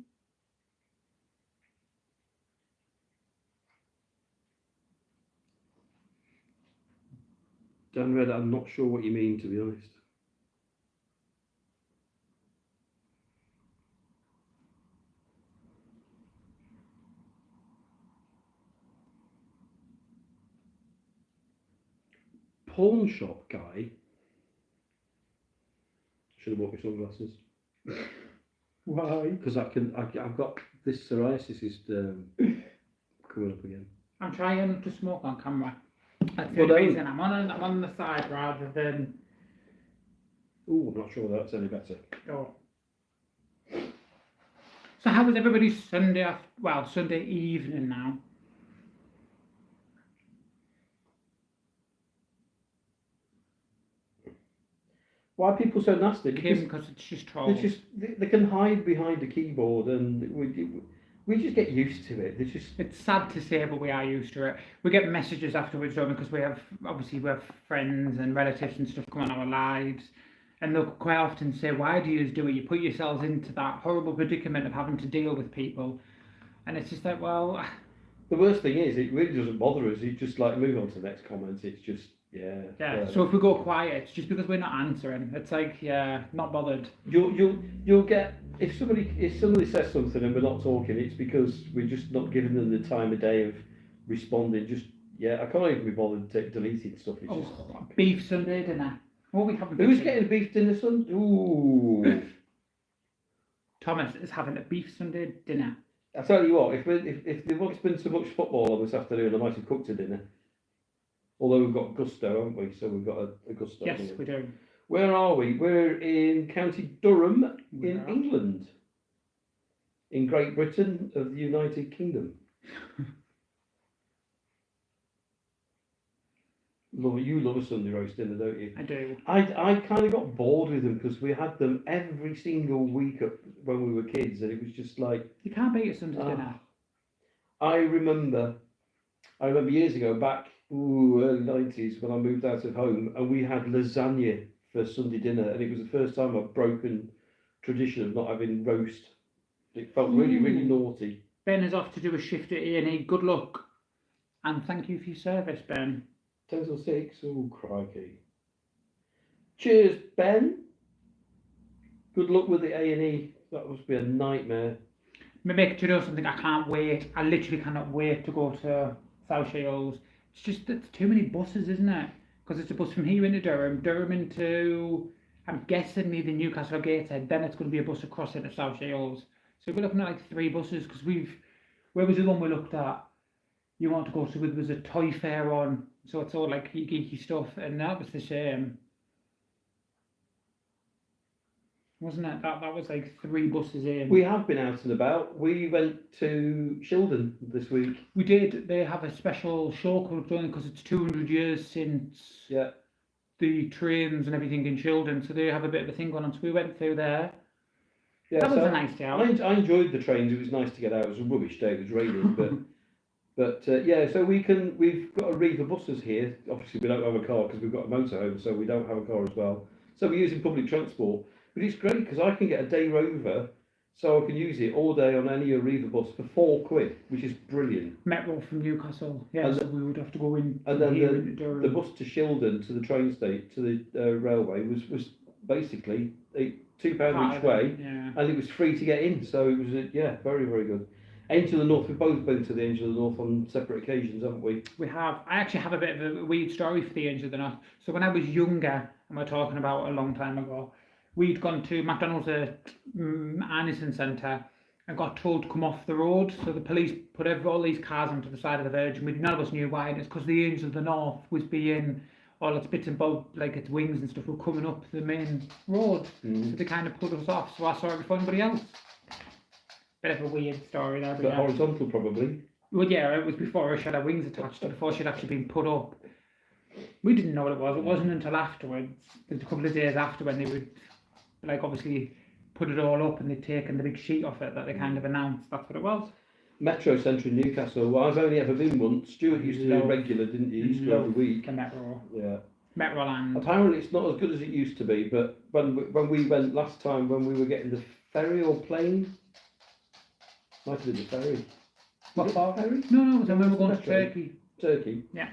Dan Red, I'm not sure what you mean, to be honest. Pawn shop guy? Should have bought me sunglasses. Why? Because I've got this psoriasis is coming up again. I'm trying to smoke on camera. That's the Well, only reason I'm on the side rather than. Oh, I'm not sure that's any better. Oh. So how was everybody's Sunday Sunday evening now? Why are people so nasty? Because it's just trolls. They can hide behind a keyboard, and we just get used to it. It's sad to say, but we are used to it. We get messages afterwards, though, because we have friends and relatives and stuff come on our lives, and they'll quite often say, "Why do you do it? You put yourselves into that horrible predicament of having to deal with people," and it's just like, well. The worst thing is, it really doesn't bother us. It's just like move on to the next comment. It's just. Yeah. So if we go quiet, it's just because we're not answering. It's like, not bothered. You'll get if somebody says something and we're not talking, it's because we're just not giving them the time of day of responding. I can't even be bothered deleting stuff. It's just beef Sunday dinner. What we having? Who's getting beef dinner Sunday? Ooh. Thomas is having a beef Sunday dinner. I tell you what, if there wants been so much football on this afternoon, I might have cooked a dinner. Although we've got Gusto, haven't we? So we've got a Gusto. Yes, we do. Where are we? We're in County Durham in Yeah. England. In Great Britain of the United Kingdom. You love a Sunday roast dinner, don't you? I do. I kind of got bored with them because we had them every single week when we were kids, and it was just like You can't beat a Sunday dinner. I remember years ago, back early 90s, when I moved out of home, and we had lasagna for Sunday dinner, and it was the first time I've broken tradition of not having roast. It felt really, really naughty. Ben is off to do a shift at A&E. Good luck, and thank you for your service, Ben. 10 till 6. Oh, crikey. Cheers, Ben. Good luck with the A&E. That must be a nightmare. Maybe to know something. I can't wait. I literally cannot wait to go to South Shields. It's just it's too many buses, isn't it? Because it's a bus from here into Durham into, I'm guessing, maybe Newcastle or Gateshead. Then it's going to be a bus across into South Shields. So we're looking at like 3 buses because where was the one we looked at? You want to go to, there was a toy fair on, so it's all like geeky stuff, and that was the same, wasn't it? That was like 3 buses in. We have been out and about. We went to Shildon this week. We did. They have a special show called because it's 200 years since the trains and everything in Shildon, so they have a bit of a thing going on. So we went through there. Yeah, that was a nice day out. I enjoyed the trains. It was nice to get out. It was a rubbish day. It was raining, but so we've got a Riva buses here. Obviously, we don't have a car because we've got a motorhome, so we don't have a car as well. So we're using public transport. But it's great because I can get a day rover, so I can use it all day on any Riva bus for £4, which is brilliant. Metro from Newcastle, yeah. So we would have to go in. And then the bus to Shildon to the train station to the railway was basically £2 each way, and it was free to get in. So it was very, very good. Angel of the North, we've both been to the Angel of the North on separate occasions, haven't we? We have. I actually have a bit of a weird story for the Angel of the North. So when I was younger, and we're talking about a long time ago, we'd gone to McDonald's at Anderson Centre and got told to come off the road. So the police put all these cars onto the side of the Virgin. None of us knew why, and it's because the Angel of the North was being, all its bits and bobs, like its wings and stuff, were coming up the main road. So they kind of put us off, so I saw it before anybody else. Bit of a weird story there. But horizontal, probably. Well, yeah, it was before she had her wings attached, before she'd actually been put up. We didn't know what it was. It wasn't until afterwards, a couple of days after, when they would, like, obviously put it all up and they'd taken the big sheet off it, that they kind of announced that's what it was. Metro Centre in Newcastle. Well, I've only ever been once. Stuart used to do regular, didn't he? He used to every week. The Metro. Yeah. Metroland. Apparently it's not as good as it used to be, but when we went last time, when we were getting the ferry or plane, might have been the ferry. What for? Ferry? No, it was when we were going to Turkey. Turkey? Yeah.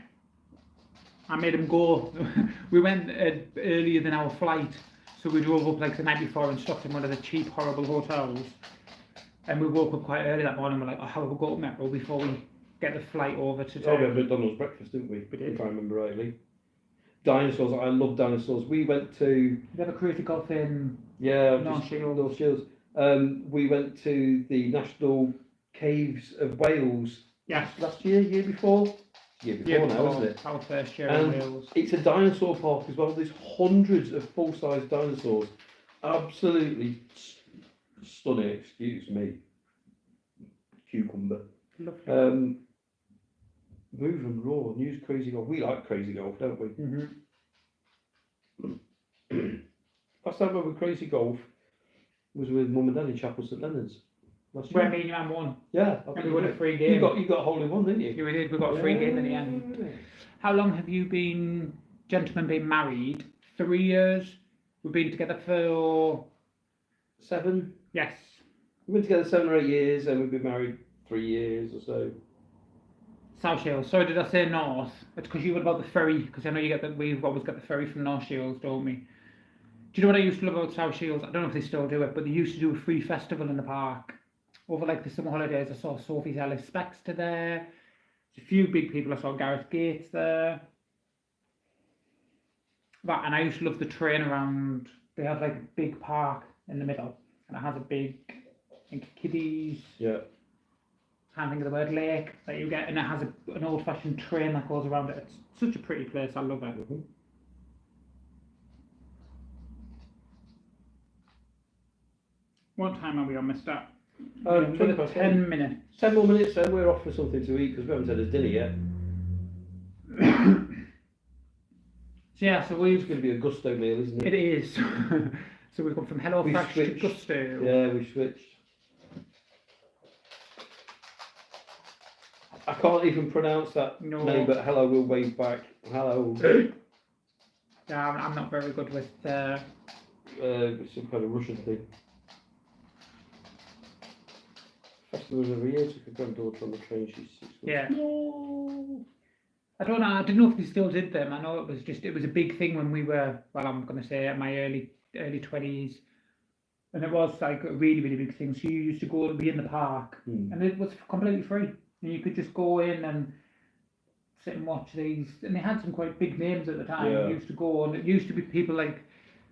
I made him go. We went earlier than our flight, so we drove up like the night before and stopped in one of the cheap, horrible hotels. And we woke up quite early that morning. We're like, how will we go to Metro before we get the flight over to Turkey? Oh, we had McDonald's breakfast, didn't we? We did. If I remember rightly. Dinosaurs. I love dinosaurs. We went to. You have a crazy golf in North Shields. North Shields. We went to the National Caves of Wales. Yes. Last year, year before now, isn't it? Our first year in Wales. It's a dinosaur park as well. There's hundreds of full-size dinosaurs. Absolutely stunning. Excuse me. Cucumber. Lovely. Move and roar. News crazy golf. We like crazy golf, don't we? Mm-hmm. Last time I went with crazy golf was with Mum and Dad in Chapel St Leonard's. Where me and your man won. Yeah. And we won a free game. You got a hole in one, didn't you? Yeah, we did. We got a free game in the end. How long have you gentlemen, been married? 3 years? We've been together for 7. Yes. We've been together 7 or 8 years, and we've been married 3 years or so. South Shields. Sorry, did I say North? It's because you were about the ferry. Because I know we've always got the ferry from North Shields, don't we? Do you know what I used to love about South Shields? I don't know if they still do it, but they used to do a free festival in the park. Over like the summer holidays, I saw Sophie Ellis Spexter there. There's a few big people. I saw Gareth Gates there. And I used to love the train around. They have like a big park in the middle, and it has a big, I think, kiddies. Yeah. Can't think of the word lake that you get, and it has an old-fashioned train that goes around it. It's such a pretty place. I love it. Mm-hmm. What time are we on, Mister? 20 past 10 minutes. 10 more minutes, then we're off for something to eat because we haven't had his dinner yet. So yeah, so It's we've. going to be a gusto meal, isn't it? It is. So we've gone from Hello We've Fresh to switched. Gusto. Yeah, we've switched. I can't even pronounce that No. name, but hello, we'll wave back. Hello. Yeah, I'm not very good with. Some kind of Russian thing. Festivals every year. Took a granddaughter on the train. She's 6 months. Yeah. No. I don't know. I don't know if they still did them. I know it was a big thing when we were. Well, I'm going to say at my early 20s, and it was like a really big thing. So you used to go and be in the park, and it was completely free, and you could just go in and sit and watch these. And they had some quite big names at the time. Yeah. You used to go, and it used to be people like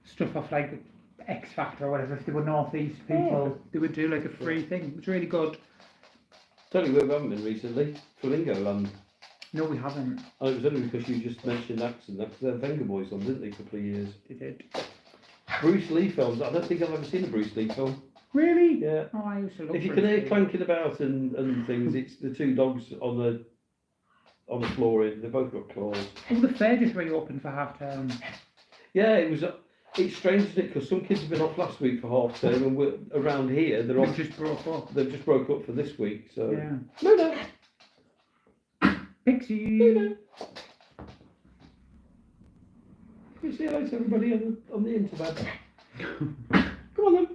stuff off like X Factor or whatever. If they were Northeast people, they would do like a free thing. It was really good. Tell you where we haven't been recently. Flamingo Land. No, we haven't. Oh, it was only because you just mentioned accent. That's their Venga Boys on, didn't they? A couple of years. They did. Bruce Lee films. I don't think I've ever seen a Bruce Lee film. Really? Yeah. Oh, I used to love If you Bruce can hear Lee. clanking about and things, it's the two dogs on the flooring. They both got claws. Oh, the fair just reopened for half term. Yeah, it was. It's strange, isn't it? Because some kids have been off last week for half term, and we're around here. They're It off. just broke up. They've just broke up for this week. So Yeah. no. Pixie. You say hello to everybody on the internet. Come on then.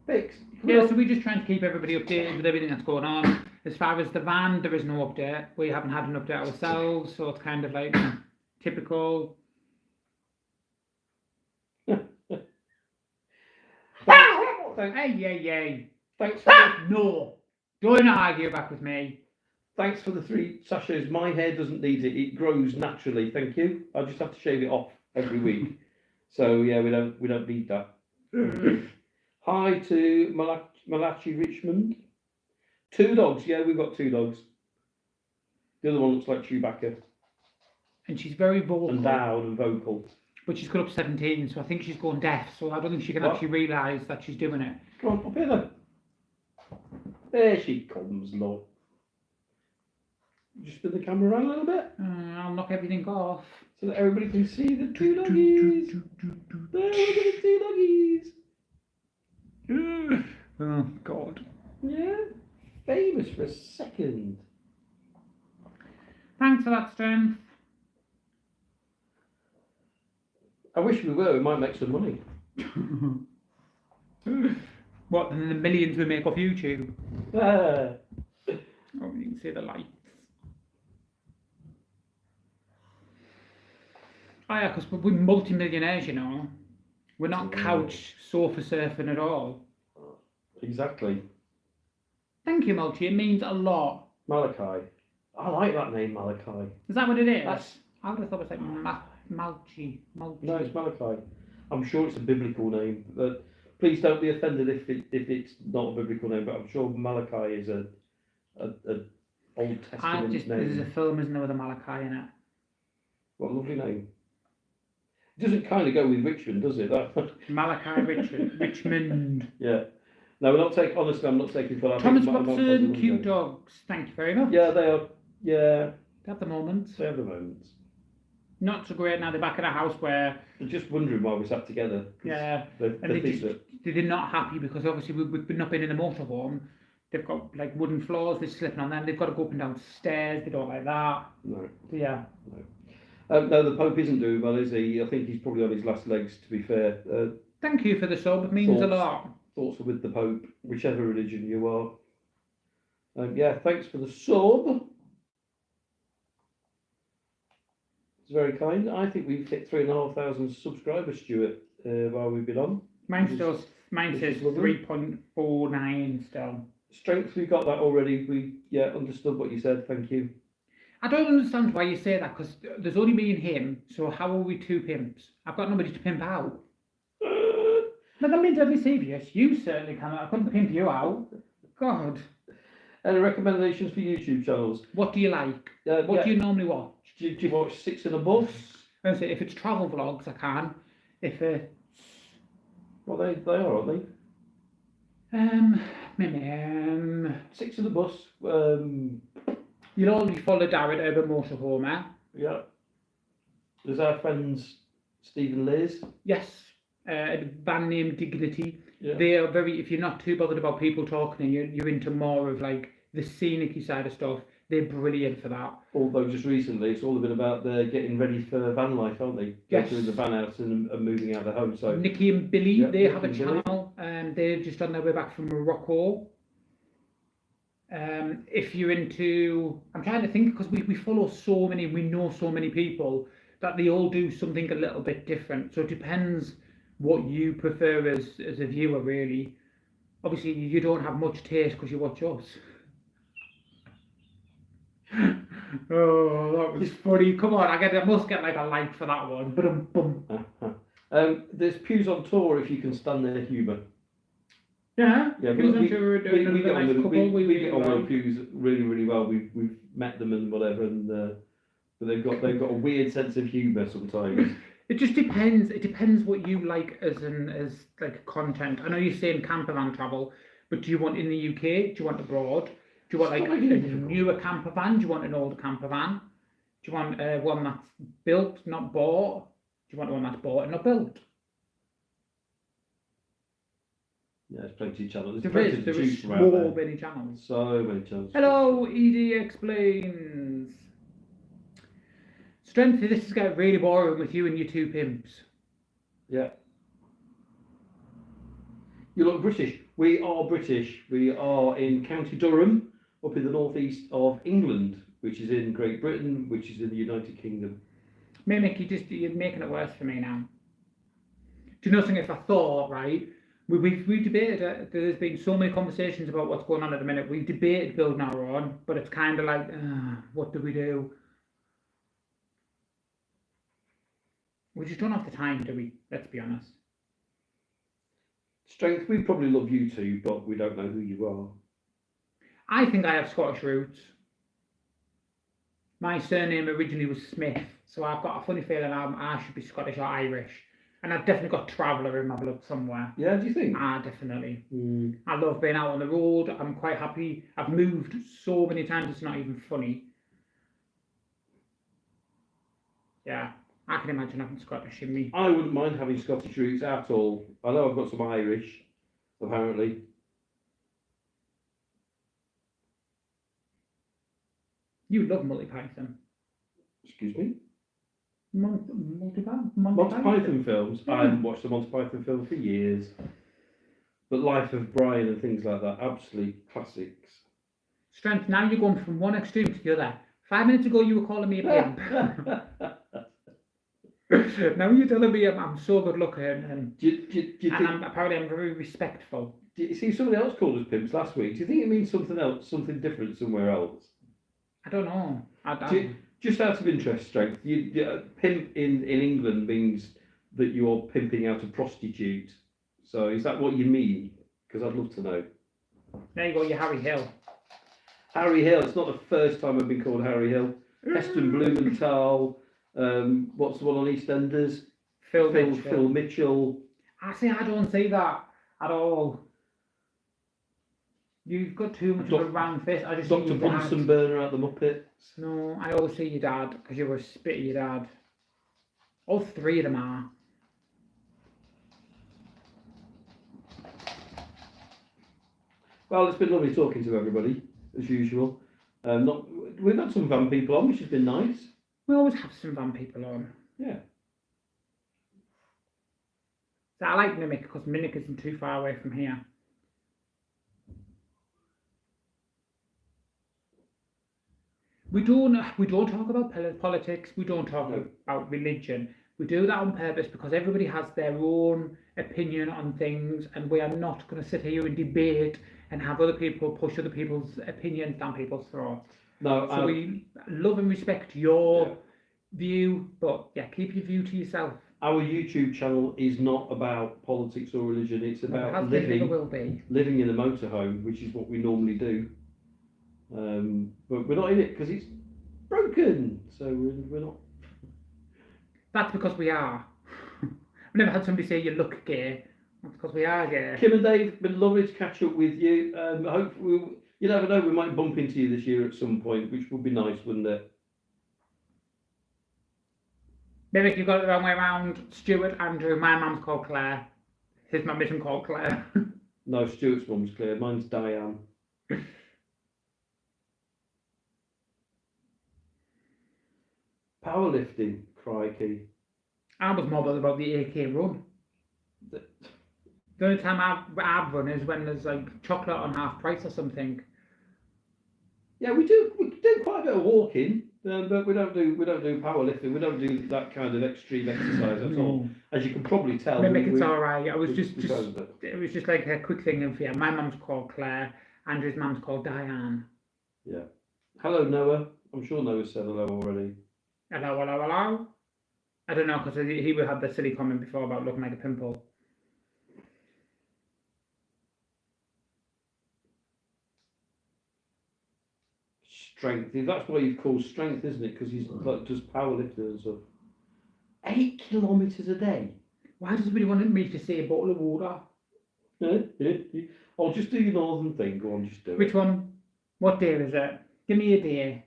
Fix. Yeah, so we're just trying to keep everybody updated with everything that's going on. As far as the van, there is no update. We haven't had an update ourselves, so it's kind of like typical. Hey. Thanks No. Don't argue back with me. Thanks for the 3 sachets. My hair doesn't need it. It grows naturally. Thank you. I just have to shave it off every week. So yeah, we don't need that. Hi to Malachi Richmond. 2 dogs. Yeah, we've got 2 dogs. The other one looks like Chewbacca. And she's very vocal. And down and vocal. But she's got up 17, so I think she's going deaf. So I don't think she can actually realise that she's doing it. Come on, up here then. There she comes, love. Just spin the camera around a little bit I'll knock everything off. so that everybody can see the 2 doggies. There, look at the 2 doggies. Oh, God. Yeah, famous for a second. Thanks for that, Strength. I wish we were. We might make some money. What, than the millions we make off YouTube? Ah. Oh, you can see the lights. Oh yeah, because we're multi-millionaires, you know. We're not couch sofa surfing at all. Exactly. Thank you, Multi. It means a lot. Malachi. I like that name, Malachi. Is that what it is? That's- I would have thought it was like Malchi. No, it's Malachi. I'm sure it's a biblical name, but please don't be offended if it's not a biblical name. But I'm sure Malachi is a Old Testament name. There's a film, isn't there, with a Malachi in it? What a lovely name. It doesn't kind of go with Richmond, does it? Malachi Richmond. Yeah. No, we're not taking. Honestly, I'm not taking for that. Thomas Watson, cute dogs. Thank you very much. Yeah, they are. Yeah, They have the moments. they have the moments. Not so great now. They're back at a house where, They're just wondering why we sat together. 'Cause yeah, They and think that. they're not happy because obviously we've not been in a motorhome. They've got like wooden floors. They're slipping on them. They've got to go up and down stairs. They don't like that. No. So, yeah. No, the Pope isn't doing well, is he? I think he's probably on his last legs, to be fair. Thank you for the sub. It means a Thoughts? lot. Thoughts are with the Pope, whichever religion you are. Yeah, thanks for the sub. It's very kind. I think we've hit 3,500 subscribers, Stuart, while we've been on. Mine Which says is lovely. 3.49 still. Strength, we got that already. We understood what you said. Thank you. I don't understand why you say that because there's only me and him. So how are we 2 pimps? I've got nobody to pimp out. No, Look, I'm being deadly serious. You certainly cannot. I couldn't pimp you out. God. Any recommendations for YouTube channels? What do you like? What do you normally watch? Do you watch Six in a Bus? I say if it's travel vlogs, I can. If it's Well, they are, aren't maybe they? Six in a Bus. you'll already follow Darren Urban Motorhomer. Yeah. There's our friends Steve and Liz. Yes, a band named Dignity. Yeah. They are very. If you're not too bothered about people talking, and you're into more of like the scenic side of stuff. They're brilliant for that. Although just recently, it's all been about their getting ready for van life, aren't they? Yes. Doing the van out and moving out of home. So Nikki and Billy, Yeah, they Nick have a and Billy. channel, and they're just on their way back from Morocco. If you're into, I'm trying to think because we follow so many, we know so many people that they all do something a little bit different. So it depends what you prefer as a viewer, really. Obviously, you don't have much taste because you watch us. Oh, that was funny. Come on, I must get like a like for that one. there's Pews on Tour if you can stand their humour. Yeah, Yeah, we we get on with couple. we get on with Pews really, really well. We've met them and whatever, and but they've got a weird sense of humour sometimes. It just depends. It depends what you like as like content. I know you're saying camper van travel, but do you want in the UK? Do you want abroad? Do you want like a newer camper van? Do you want an older camper van? Do you want one that's built, not bought? Do you want one that's bought and not built? Yeah, there's plenty of channels. There is so many channels. So many channels. Hello, ED Explains. Strength, this is getting really boring with you and your two pimps. Yeah. You look British. We are British. We are in County Durham, up in the northeast of England, which is in Great Britain, which is in the United Kingdom. Mimic, you're making it worse for me now. Do you know something? If I thought, right, we've debated. There's been so many conversations about what's going on at the minute. We've debated building our own, but it's kind of like, what do we do? We just don't have the time, do we? Let's be honest. Strength, we probably love you two, but we don't know who you are. I think I have Scottish roots. My surname originally was Smith, so I've got a funny feeling I should be Scottish or Irish. And I've definitely got traveller in my blood somewhere. Yeah, do you think? Definitely. I love being out on the road. I'm quite happy. I've moved so many times, it's not even funny. Yeah, I can imagine having Scottish in me. I wouldn't mind having Scottish roots at all. I know I've got some Irish, apparently. You love Monty Python. Excuse me? Monty Python films? Yeah. I haven't watched the Monty Python film for years. But Life of Brian and things like that, absolute classics. Strength, now you're going from one extreme to the other. 5 minutes ago you were calling me a pimp. Now you're telling me I'm so good looking and apparently I'm very respectful. Do you see somebody else called us pimps last week? Do you think it means something else, something different somewhere else? I don't know. Just out of interest, Strength, pimp in England means that you're pimping out a prostitute. So is that what you mean? Because I'd love to know. There you go, you're Harry Hill. Harry Hill. It's not the first time I've been called Harry Hill. Heston Blumenthal. What's the one on EastEnders? Phil Mitchell. I don't say that at all. You've got too much of a round face. I just Dr. Bunsen Burner at the Muppets. No, I always say your dad because you were a spit of your dad. All three of them are. Well, it's been lovely talking to everybody, as usual. We've had some van people on, which has been nice. We always have some van people on. Yeah. So I like Mimic because Mimic isn't too far away from here. We don't talk about politics. We don't talk about religion. We do that on purpose because everybody has their own opinion on things, and we are not going to sit here and debate and have other people push other people's opinions down people's throats. No. So we love and respect your view, but yeah, keep your view to yourself. our YouTube channel is not about politics or religion. It's Never about has been, never living will be. living in a motorhome, which is what we normally do. But we're not in it because it's broken, so we're not. That's because we are. I've never had somebody say you look gay. That's because we are gay. Kim and Dave, been lovely to catch up with you. I hope you never know, we might bump into you this year at some point, which would be nice, wouldn't it? Maybe if you got it the wrong way around, Stuart, Andrew, my mum's called Claire. His mum isn't called Claire. No, Stuart's mum's clear. Mine's Diane. Powerlifting, crikey. I was more bothered about the AK run. The only time I've run is when there's like chocolate on half price or something. Yeah, we do quite a bit of walking, but we don't do powerlifting. We don't do that kind of extreme exercise at all. As you can probably tell. Maybe it's all right. I was just it. It was just like a quick thing for you. My mum's called Claire. Andrew's mum's called Diane. Yeah. Hello, Noah. I'm sure Noah said hello already. Hello, hello, hello. I don't know, because he would have the silly comment before about looking like a pimple. Strength. That's what you've called strength, isn't it? Because he's like does powerlifting and stuff. 8 kilometres a day. Why does everybody want me to say a bottle of water? I'll just do your northern thing. Go on, just do it. Which one? What day is it? Give me a day.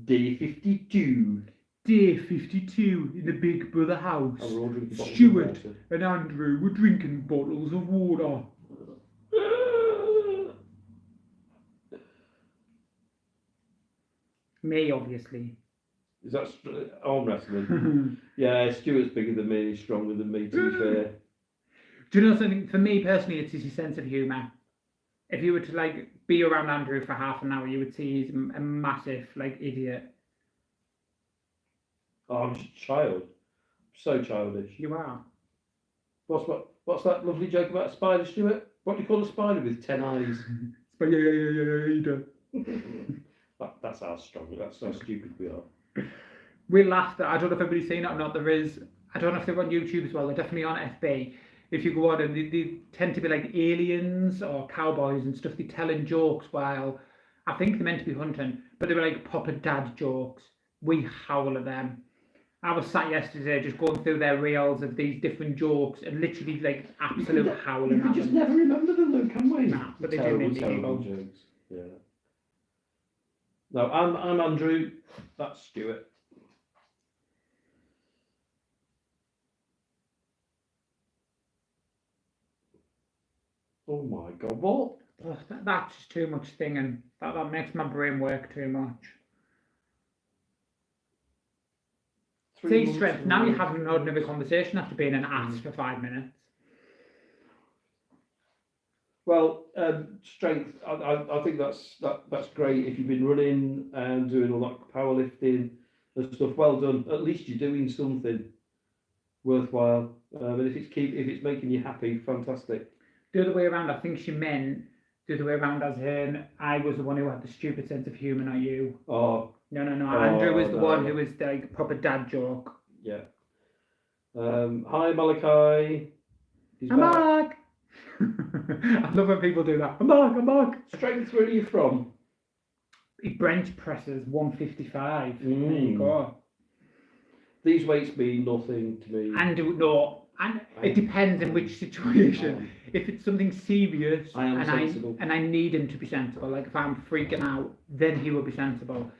Day 52. Day 52 in the Big Brother house. And we're all drinking bottles of Stuart water. and Andrew were drinking bottles of water. Me, obviously. Is that arm wrestling? Yeah, Stuart's bigger than me. He's stronger than me, to be fair. Do you know something? For me personally, it's his sense of humour. If you were to like be around Andrew for half an hour, you would see he's a massive like idiot. Oh, I'm just a child. So childish. You are. What's that lovely joke about a spider, Stuart? What do you call a spider with 10 eyes? Spider. That's how strong. That's how stupid we are. We laughed at. I don't know if everybody's seen it or not. There is. I don't know if they're on YouTube as well. They're definitely on FB. If you go on, and they tend to be like aliens or cowboys and stuff. They're telling jokes while I think they're meant to be hunting, but they were like proper dad jokes. We howl at them. I was sat yesterday just going through their reels of these different jokes and literally like absolute howling. We just never remember them though, can we? Nah, but they do make me terrible giggle. jokes. Yeah. No, I'm Andrew. That's Stuart. Oh my God! What? Oh, that's just too much stinging. That makes my brain work too much. See, strength. Now you're having an ordinary conversation after being an ass for 5 minutes. Well, strength. I think that's great. If you've been running and doing all that powerlifting and stuff, well done. At least you're doing something worthwhile. And if it's making you happy, fantastic. The other way around, I think she meant the other way around, as in I was the one who had the stupid sense of humour, not you. Oh. No. Andrew was the one who was like proper dad joke. Yeah. Hi, Malachi. I'm back. I love when people do that. I'm back. Strength, where are you from? He bench presses 155. There Mm. you go. These weights mean nothing to me. And it depends in which situation. If it's something serious I am sensible. and I need him to be sensible, like if I'm freaking out, then he will be sensible.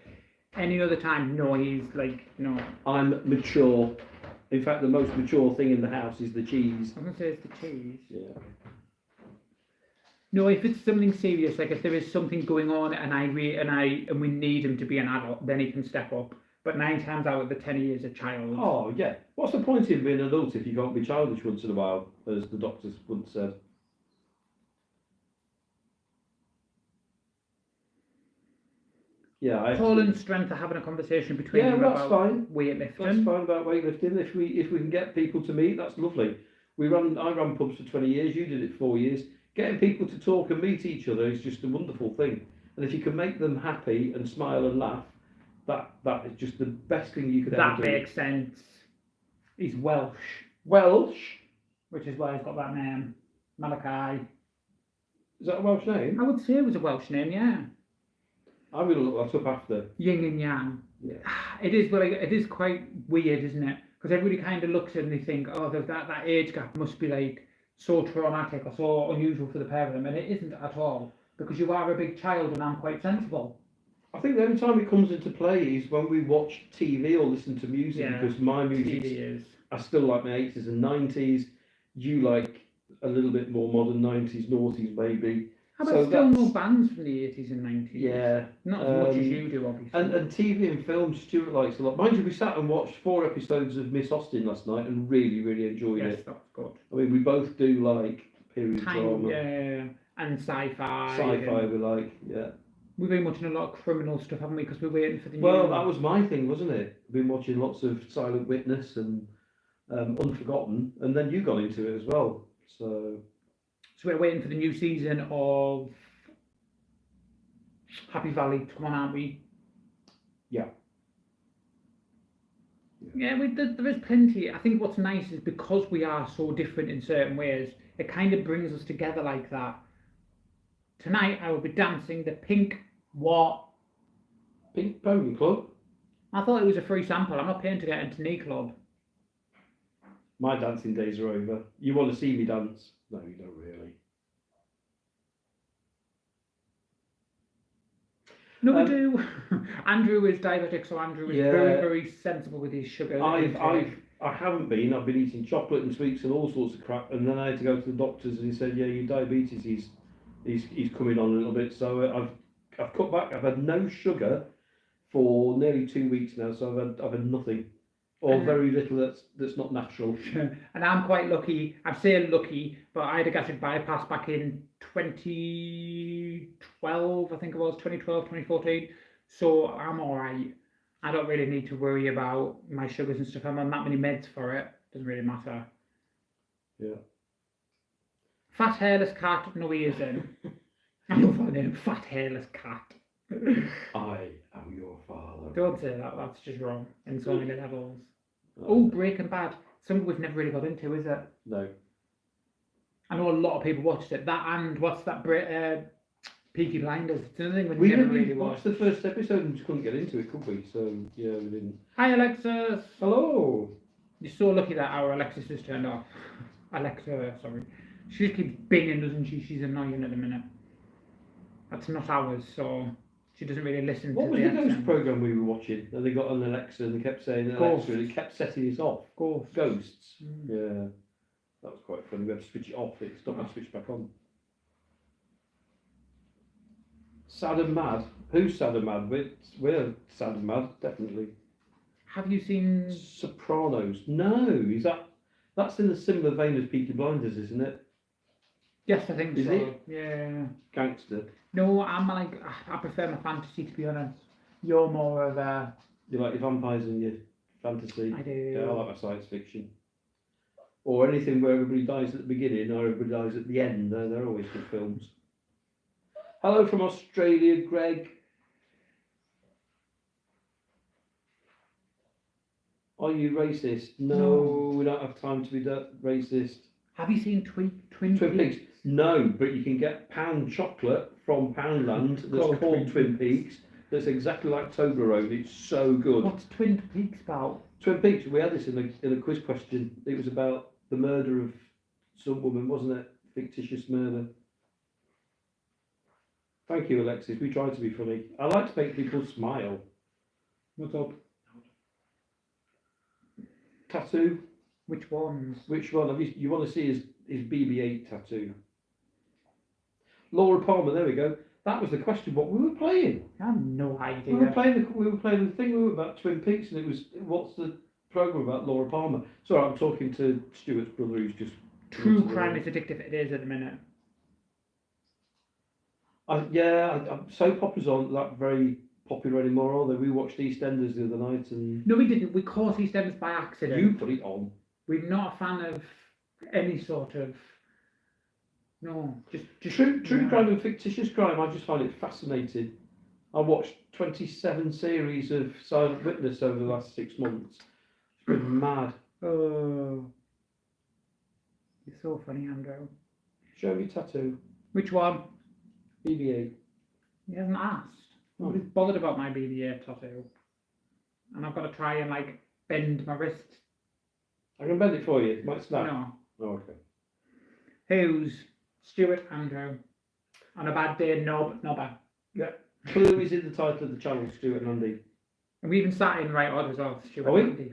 Any other time, no, he's like, no. I'm mature. In fact, the most mature thing in the house is the cheese. I'm gonna say it's the cheese. Yeah. No, if it's something serious, like if there is something going on and we need him to be an adult, then he can step up. But 9 times out of the 10 he is a child. Oh, yeah. What's the point in being an adult if you can't be childish once in a while, as the doctors once said? Yeah, Paul and Strength are having a conversation between them about weightlifting. That's fine about weightlifting. If we can get people to meet, that's lovely. I ran pubs for 20 years. You did it 4 years. Getting people to talk and meet each other is just a wonderful thing. And if you can make them happy and smile and laugh, that is just the best thing you could ever do. That makes sense. He's Welsh, Welsh? which is why he's got that name. Malachi. Is that a Welsh name? I would say it was a Welsh name, yeah. I'm going to look that up after. Yin and Yang. Yeah. It is, well, it is quite weird, isn't it? Because everybody kind of looks at it and they think, oh, that age gap must be like so traumatic or so unusual for the pair of them, and it isn't at all. Because you are a big child and I'm quite sensible. I think the only time it comes into play is when we watch TV or listen to music, Yeah, because my music, is. I still like my 80s and 90s. You like a little bit more modern 90s, noughties maybe. How about So still that's- no bands from the 80s and 90s? Yeah. Not as much as you do, obviously. And TV and film, Stuart likes a lot. Mind you, we sat and watched 4 episodes of Miss Austen last night and really, really enjoyed yes, it. that's good. I mean, we both do like period Time, drama. yeah, and sci-fi. Sci-fi and we like, yeah. we've been watching a lot of criminal stuff, haven't we? Because we're waiting for the new... Well, that was my thing, wasn't it? Been watching lots of Silent Witness and Unforgotten, and then you got into it as well. So we're waiting for the new season of Happy Valley to come on, aren't we? Yeah. Yeah, there is plenty. I think what's nice is because we are so different in certain ways, it kind of brings us together like that. Tonight I will be dancing the Pink what? Pink Pony Club. I thought it was a free sample. I'm not paying to get into Knee Club. My dancing days are over. You want to see me dance? No, you don't really. No, we do. Andrew is diabetic, so Andrew is Yeah. very, very sensible with his sugar. I haven't been. I've been eating chocolate and sweets and all sorts of crap, and then I had to go to the doctors, and he said, "Yeah, your diabetes he's coming on a little bit." So I've cut back. I've had no sugar for nearly 2 weeks now. So I've had nothing, or very little that's not natural. And I'm quite lucky. I'm saying lucky, but I had a gastric bypass back in 2012, I think it was 2012, 2014. So I'm all right. I don't really need to worry about my sugars and stuff. I'm on that many meds for it. Doesn't really matter. Yeah. Fat hairless cat, no he isn't. I love that name, fat hairless cat. I am your father. Don't say that, that's just wrong in so many levels. Oh, Breaking Bad. Something we've never really got into, is it? No. I know a lot of people watched it. That and what's that? Peaky Blinders. It's another thing We never didn't really watch watched. the first episode and just couldn't get into it, could we? So yeah, we didn't. Hi Alexis. Hello. You're so lucky that our Alexis just turned off. Alexa, sorry. She just keeps binging, doesn't she? She's annoying at the minute. That's not ours, so she doesn't really listen What to was the the ghost accent. program we were watching? And they got an Alexa and they kept saying Alexa Ghosts. and it kept setting us off. Ghosts. Mm. Yeah. That was quite funny. We had to switch it off. It stopped and switch back on. Sad and Mad. Who's Sad and Mad? We're Sad and Mad, definitely. Have you seen... Sopranos. No. That's in a similar vein as Peaky Blinders, isn't it? Yes, I think Is so. it? Yeah. Gangster. No, I'm like... I prefer my fantasy, to be honest. You're more of a... You like your vampires and your fantasy? I do. Yeah, I like my science fiction. Or anything where everybody dies at the beginning or everybody dies at the end. They're always good films. Hello from Australia, Greg. Are you racist? No, we don't have time to be racist. Have you seen Twin Twin Peaks? No, but you can get pound chocolate from Poundland that's called Twin Peaks. That's exactly like Toblerone. It's so good. What's Twin Peaks about? Twin Peaks. We had this in a quiz question. It was about the murder of some woman, wasn't it? Fictitious murder. Thank you, Alexis. We try to be funny. I like to make people smile. What's up? Tattoo. Which ones? Which one? You want to see his BB-8 tattoo? Laura Palmer. There we go. That was the question. What we were playing? I have no idea. We were playing the thing. We were about Twin Peaks, and it was what's the program about Laura Palmer? Sorry, I'm talking to Stuart's brother, who's just True crime is addictive. It is at the minute. Soap operas aren't that very popular anymore, are they? We watched EastEnders the other night, and No, we didn't. We caught EastEnders by accident. you put it on. We're not a fan of any sort of. No, just True no. crime and fictitious crime. I just find it fascinating. I watched 27 series of Silent Witness over the last 6 months. It's been mad. Oh, you're so funny, Andrew. Show me tattoo. Which one? BB-8. He hasn't asked. Nobody's bothered about my BB-8 tattoo. And I've got to try and like bend my wrist. I can bend it for you. It might snap. No. Oh, okay. Who's Stuart Andrew? On a bad day, Nobber. Yeah. Clue is in the title of the channel, Stuart Andy. And we even sat in the right order as well, Stuart Are we? Andy.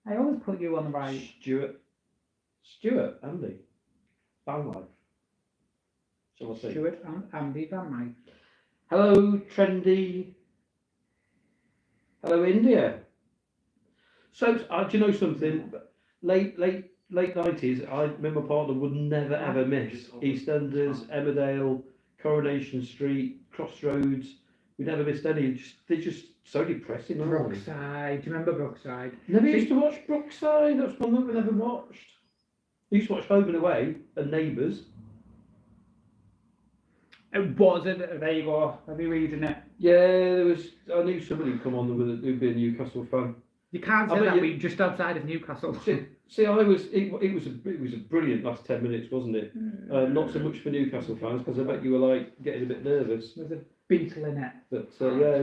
I always put you on the right. Stuart Andy. VanLife. Shall I say? Stuart and Andy VanLife. Hello, trendy. Hello, India. So, do you know something? Late 90s, me and my partner would never ever miss EastEnders, Emmerdale, Coronation Street, Crossroads. We never missed any. They're just so depressing, aren't they? Brookside. Do you remember Brookside? Never used to watch Brookside. That's one that we never watched. We used to watch Home and Away and Neighbours. It was it. There you go. I'll be reading it. Yeah, there was. I knew somebody would come on who'd be a Newcastle fan. You can't say bet that. you- We're just outside of Newcastle. See, I was. It was a brilliant last 10 minutes, wasn't it? Not so much for Newcastle fans because I bet you were like getting a bit nervous. There's a beetle in it. But yeah,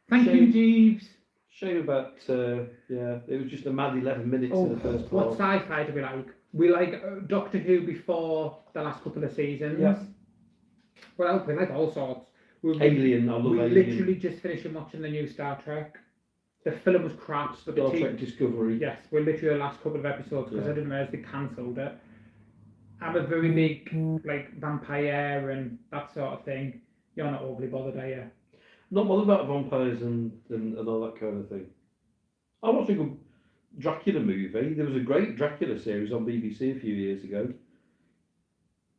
Thank you, Jeeves. shame about. Yeah, it was just a mad 11 minutes in the first What half. sci-fi do we like? We like Doctor Who before the last couple of seasons. Yeah. Well, we like all sorts. Alien, I love We Alien. literally just finished watching the new Star Trek. The film was crap, but Star the Trek Discovery. yes, we're literally the last couple of episodes because Yeah. I didn't realise they cancelled it. I'm a very big like vampire and that sort of thing. You're not overly bothered, are you? Not bothered about vampires and all that kind of thing. I watched a good Dracula movie. There was a great Dracula series on BBC a few years ago.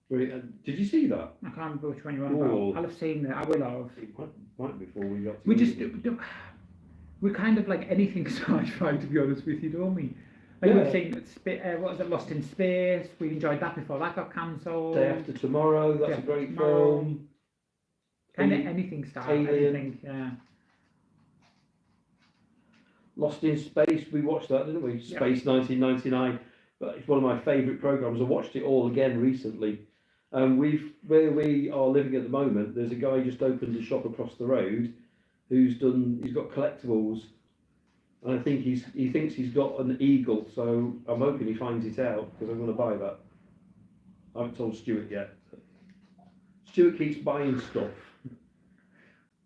Did you see that? I can't remember which one you're on Oh. about. I'll have seen it. I will have. It might before we got to We know just you. we kind of like anything sci-fi, to be honest with you, don't we? Like Yeah. we've seen what was it, Lost in Space? We enjoyed that before that got cancelled. Day After Tomorrow, that's Day a After great Tomorrow. film. Kind of Alien- anything style, Alien. anything, yeah. Lost in Space, we watched that, didn't we? Yeah. Space 1999. But it's one of my favourite programmes. I watched it all again recently. Where we are living at the moment, there's a guy just opened a shop across the road he's got collectibles. And I think he thinks he's got an eagle, so I'm hoping he finds it out because I'm going to buy that. I haven't told Stuart yet. Stuart keeps buying stuff.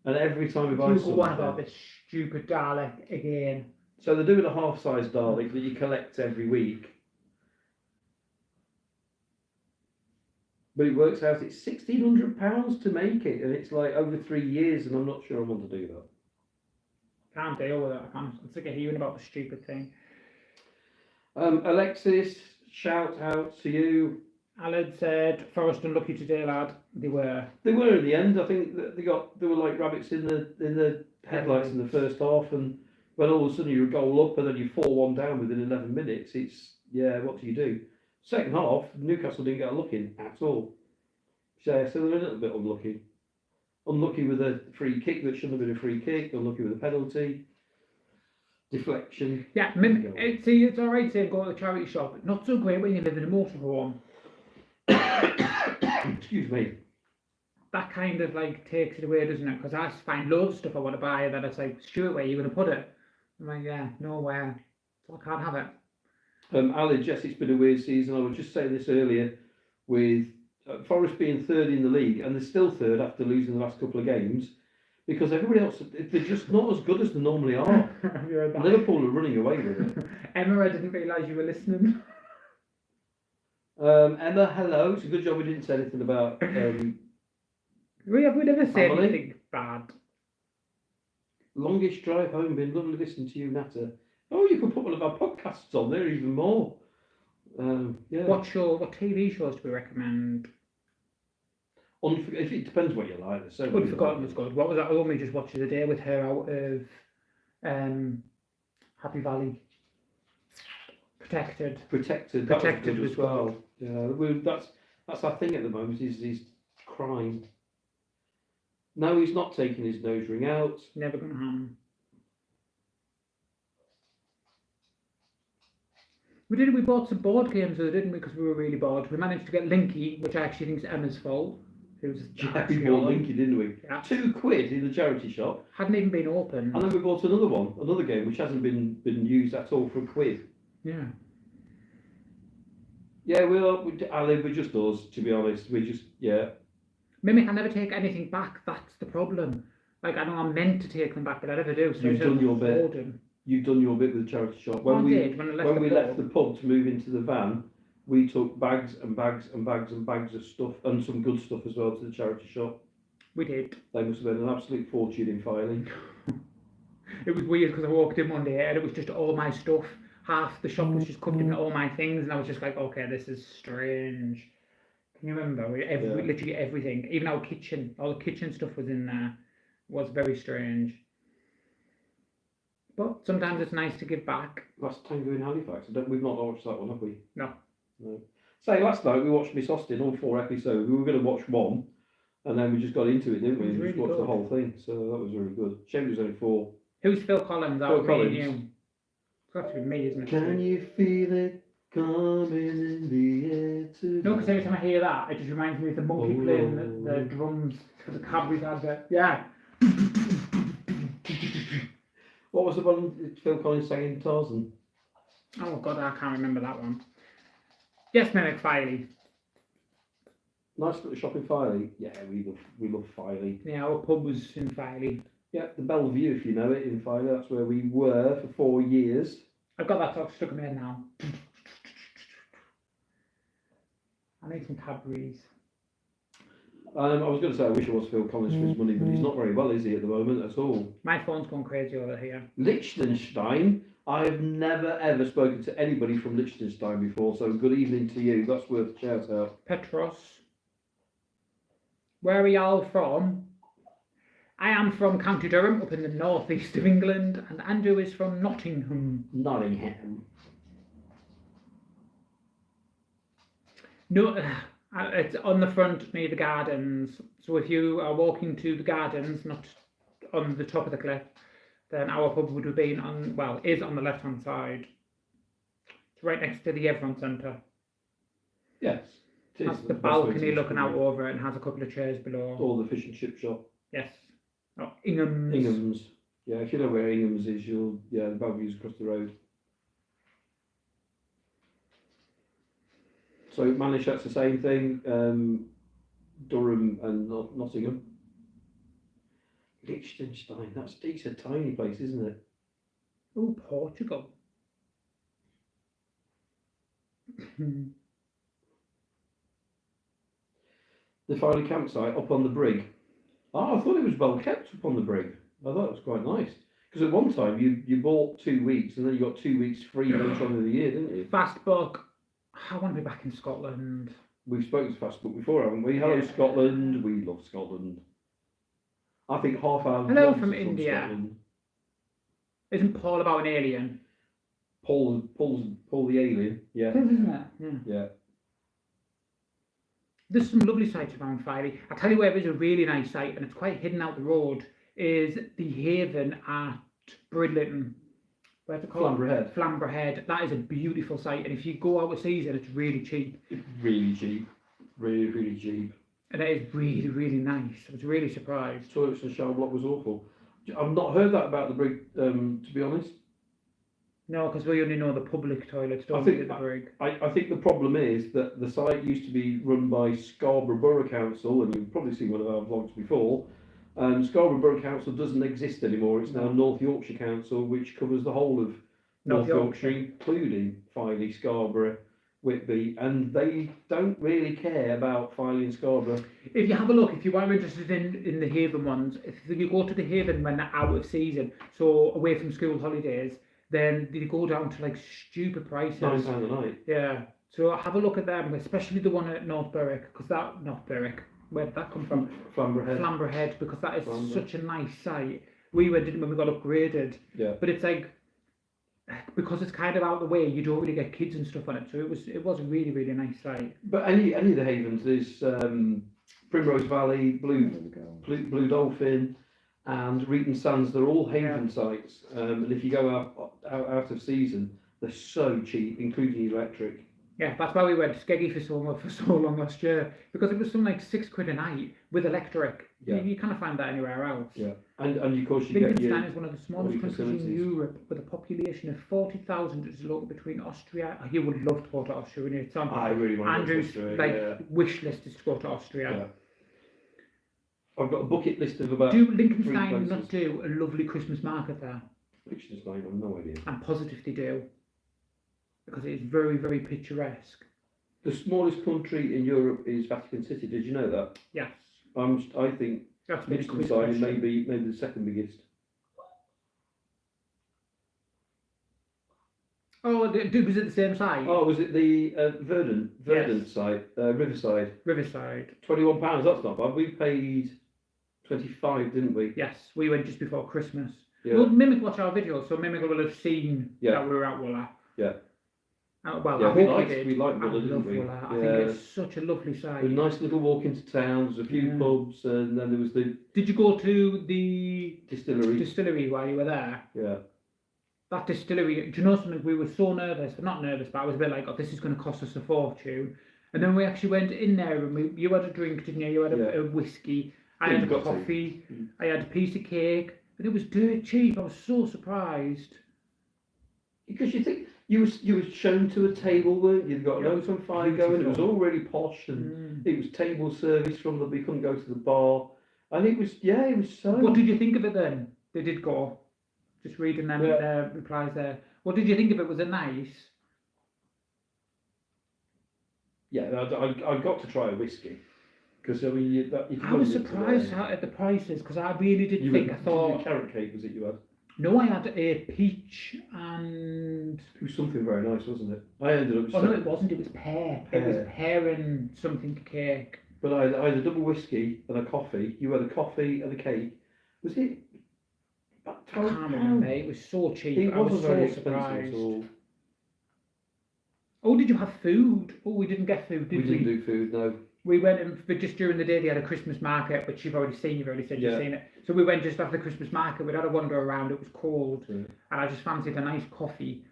And every time he buys You go on about something... this stupid Dalek again. So they're doing a half-size Dalek that you collect every week. But it works out, it's £1,600 to make it, and it's like over 3 years, and I'm not sure I want to do that. Can't deal with it. I'm sick of hearing about the stupid thing. Alexis, shout out to you. Alan said, Forrest unlucky today, lad. They were. They were in the end. I think that they were like rabbits in the headlights in the first half, and when all of a sudden you're a goal up and then you 4-1 down within 11 minutes, it's what do you do? Second half, Newcastle didn't get a look in at all. So they're a little bit unlucky. Unlucky with a free kick that shouldn't have been a free kick. Unlucky with a penalty. Deflection. Yeah, it's all right saying go to the charity shop. Not so great when you live in a motorhome. Excuse me. That kind of like takes it away, doesn't it? Because I find loads of stuff I want to buy, and then it's like, Stuart, where are you going to put it? I'm like, yeah, nowhere. So I can't have it. Ali, Jess, it's been a weird season. I was just saying this earlier with Forest being third in the league, and they're still third after losing the last couple of games because everybody else, they're just not as good as they normally are. Have you heard that? Liverpool are running away with it. Emma, I didn't realise you were listening. Emma, hello. It's a good job we didn't say anything about. We never said Family? anything bad. Longest drive home. Been lovely listening to you, Nata. Oh, you could put one of our podcasts on there even more. Yeah. What TV shows do we recommend? It depends what you like. There's so many. Unforgotten was good. What was that? I only just watched the other day with her out of Happy Valley. Protected. Protected Protected was was good as well. Yeah, that's our thing at the moment. Is crime. No, he's not taking his nose ring out. Never gonna happen. We bought some board games though, didn't we? Because we were really bored. We managed to get Linky, which I actually think is Emma's fault. Who's Yeah, we bought Linky, didn't we? Yeah. £2 in the charity shop. Hadn't even been open. And then we bought another game which hasn't been used at all for £1. Yeah. Yeah, we're just us, to be honest. We just, yeah. Mimic, I never take anything back. That's the problem. Like, I know I'm meant to take them back, but I never do. So You've done your bit. Holding. You've done your bit with the charity shop. When we left the pub to move into the van, we took bags and bags and bags and bags of stuff, and some good stuff as well, to the charity shop. We did. They must have been an absolute fortune in filing. It was weird because I walked in one day and it was just all my stuff. Half the shop was just covered in all my things, and I was just like, okay, this is strange. Can you remember? Literally everything, even our kitchen, all the kitchen stuff was in there. It was very strange. But sometimes it's nice to give back. Last Tango in Halifax. We've not watched that one, have we? No. Say, last night we watched Miss Austin, all 4 episodes. We were going to watch one, and then we just got into it, didn't we? And just watched the whole thing. So that was really good. Shame it was only 4. Who's Phil Collins? Phil Collins. You. It's got to be me, isn't it? Can you feel it coming in the air tonight? No, because every time I hear that, it just reminds me of the monkey playing the drums for the Cadbury's advert. Yeah. What was the one Phil Collins sang in Tarzan? Oh God, I can't remember that one. Yes, Mimic Filey. Nice little shop in Filey. Yeah, we love Filey. Yeah, our pub was in Filey. Yeah, the Bellevue, if you know it, in Filey. That's where we were for 4 years. I've got that talk stuck in my head now. I need some Cadbury's. I was going to say, I wish it was Phil Collins for his money, but he's not very well, is he, at the moment, at all? My phone's going crazy over here. Liechtenstein. I have never, ever spoken to anybody from Liechtenstein before, so good evening to you. That's worth a shout out. Petros. Where are y'all from? I am from County Durham, up in the northeast of England, and Andrew is from Nottingham. Nottingham. No, it's on the front near the gardens. So if you are walking to the gardens, not on the top of the cliff, then our pub would have been is on the left-hand side. It's right next to the Evron Centre. Yes. That's the balcony looking out over it and has a couple of chairs below. Or the fish and chip shop. Yes. Oh, Ingham's. Ingham's. Yeah, if you know where Ingham's is, the Bellevue's across the road. So Manish, that's the same thing. Durham and Nottingham. Liechtenstein, that's a decent tiny place, isn't it? Oh, Portugal. The Filey campsite up on the brig. Oh, I thought it was well kept up on the brig. I thought it was quite nice. Because at one time you bought 2 weeks and then you got 2 weeks free later on in the year, didn't you? Fast book. I want to be back in Scotland. We've spoken to Fastbook before, haven't we? Hello, Scotland. We love Scotland. I think half our Hello vlogs from are India. Scotland. Isn't Paul about an alien? Paul the alien. Yeah. Isn't it? Yeah. There's some lovely sites around Filey. I tell you where there's a really nice site, and it's quite hidden out the road, is the Haven at Bridlington. Where's it called? Flamborough Head. That is a beautiful site, and if you go out of season, it's really cheap. It's really cheap. Really, really cheap. And it is really, really nice. I was really surprised. Toilets and shower block was awful. I've not heard that about the brig, to be honest. No, because we only know the public toilets, don't we, at the brig? I think the problem is that the site used to be run by Scarborough Borough Council, and you've probably seen one of our vlogs before. Scarborough Borough Council doesn't exist anymore. It's now North Yorkshire Council, which covers the whole of North Yorkshire, including Filey, Scarborough, Whitby, and they don't really care about Filey and Scarborough. If you have a look, if you are interested in the Haven ones, if you go to the Haven when they're out of season, so away from school holidays, then they go down to like stupid prices. £9 a night. Yeah. So have a look at them, especially the one at North Berwick, because where did that come from? Flamborough Head, because that is such a nice site. We went in when we got upgraded. Yeah. But it's like, because it's kind of out of the way, you don't really get kids and stuff on it. So it was a really, really nice site. But any of the havens, there's Primrose Valley, Blue Dolphin, and Reeton Sands. They're all haven sites. And if you go out of season, They're so cheap, including electric. Yeah, that's why we went to Skeggy for so long last year, because it was something like £6 a night with electric. Yeah. You can't find that anywhere else. Yeah, and of course you get Liechtenstein your is one of the all smallest your countries in facilities. Europe with a population of 40,000. It's located between Austria. You would love to go to Austria, wouldn't you? It's on I really want to go to Andrew's Austria. wish list is to go to Austria. Yeah. I've got a bucket list of about Do 3 Liechtenstein places. not do a lovely Christmas market there? Liechtenstein, I've no idea. I'm positive they do, because it is very, very picturesque. The smallest country in Europe is Vatican City. Did you know that? Yes. I think That's been a quick Liechtenstein is question. maybe the second biggest. Oh, was it the same site? Oh, was it the Verdant Yes. site, Riverside? Riverside. £21. That's not bad. We paid 25, didn't we? Yes, we went just before Christmas. Yeah. Well, Mimic watch our videos, so Mimic will have seen Yeah. that we were at Wooler. Yeah. Well, Yeah, I we hope liked- we did. we liked I Wooler, didn't love we? Wooler. I Yeah. think it's such a lovely site. A nice little walk into town. There's a few Yeah. pubs, and then there was the Did you go to the distillery. while you were there? Yeah. That distillery, do you know something? We were so nervous, not nervous, but I was a bit like, oh, this is going to cost us a fortune. And then we actually went in there, and you had a drink, didn't you? You had a whiskey. I Yeah, had you a got to. coffee. I had a piece of cake, and it was dirt cheap. I was so surprised. Because you think you were shown to a table, weren't you? You'd got an Yeah, open fire going. It was beautiful. all really posh, and it was table service from we couldn't go to the bar, and it was so. What did you think of it then? They did go. Just reading them their replies there. What did you think of it? Was it nice? Yeah, I got to try a whiskey because I mean I was surprised at the prices, because I really did think. I thought carrot cake was it you had? no, I had a peach and. It was something very nice, wasn't it? I ended up. Oh no, it wasn't. It was pear. It was pear and something cake. But I had a double whiskey and a coffee. You had a coffee and a cake. Was it about I can't remember. It was so cheap. It I was wasn't so very surprised. expensive at all. Oh, did you have food? Oh, we didn't get food, did we? We didn't do food, no. We went in, but just during the day they had a Christmas market, which you've already seen. You've already said you've seen it. So we went just after the Christmas market. We'd had a wander around. It was cold, and I just fancied a nice coffee.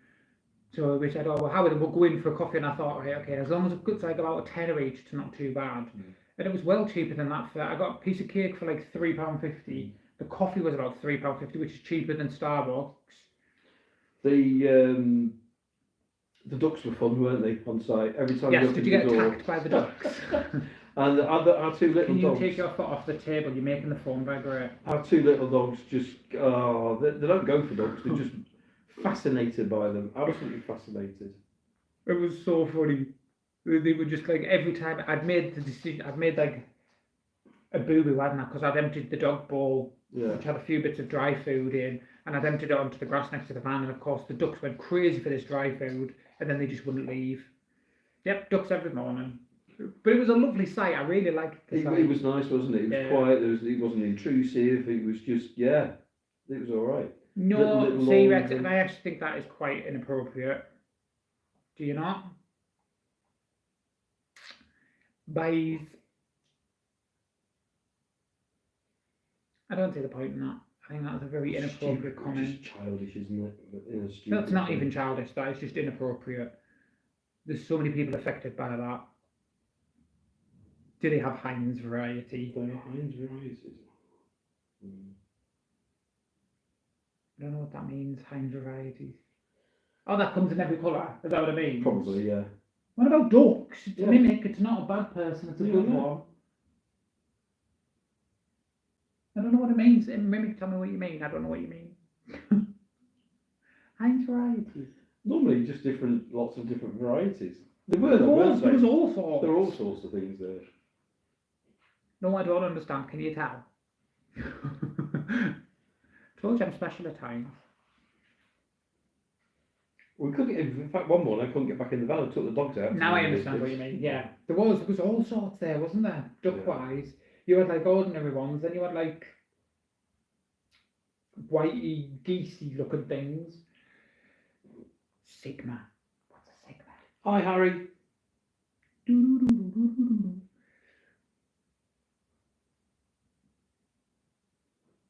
So we said, "Oh well, Howard, we'll go in for a coffee." And I thought, right, okay, as long as it's like about a tenner each, it's not too bad. And it was well cheaper than that. I got a piece of cake for like £3.50. The coffee was about £3.50, which is cheaper than Starbucks. The ducks were fun, weren't they, on site? Every time Yes, you did you get opened the door. attacked by the ducks? And our two little Can you dogs. take your foot off the table? You're making the phone vibrate. Our two little dogs just, they don't go for dogs, they're just fascinated by them. Absolutely fascinated. It was so funny. They were just like, every time I'd made the decision, I'd made like a boo-boo, hadn't I? Because I'd emptied the dog bowl, which had a few bits of dry food in, and I'd emptied it onto the grass next to the van, and of course the ducks went crazy for this dry food, and then they just wouldn't leave. Yep, ducks every morning. But it was a lovely sight. I really liked the sight. It was nice, wasn't it? It was quiet, it wasn't intrusive, it was just, it was alright. No, see, Rex, and I actually think that is quite inappropriate. Do you not? Buys. I don't see the point in that. I think that's a very inappropriate comment. It's just childish, isn't it? No, it's not even childish. That is just inappropriate. There's so many people affected by that. Do they have Heinz variety? They are Heinz varieties. I don't know what that means, Heinz varieties. Oh, that comes in every colour. Is that what it means? Probably, yeah. What about ducks? It's a mimic. It's not a bad person. It's a good one. I don't know what it means. Mimic, tell me what you mean. I don't know what you mean. Heinz varieties. Normally, just lots of different varieties. There were, there was all sorts. There are all sorts of things there. No, I don't understand. Can you tell? Told you I'm special at times. We couldn't. In fact, one morning I couldn't get back in the van. I took the dogs out. Now I understand what you mean. Yeah, there was all sorts there, wasn't there? Duck-wise, you had like ordinary ones, then you had like whitey, geesey looking things. Sigma. What's a Sigma? Hi, Harry.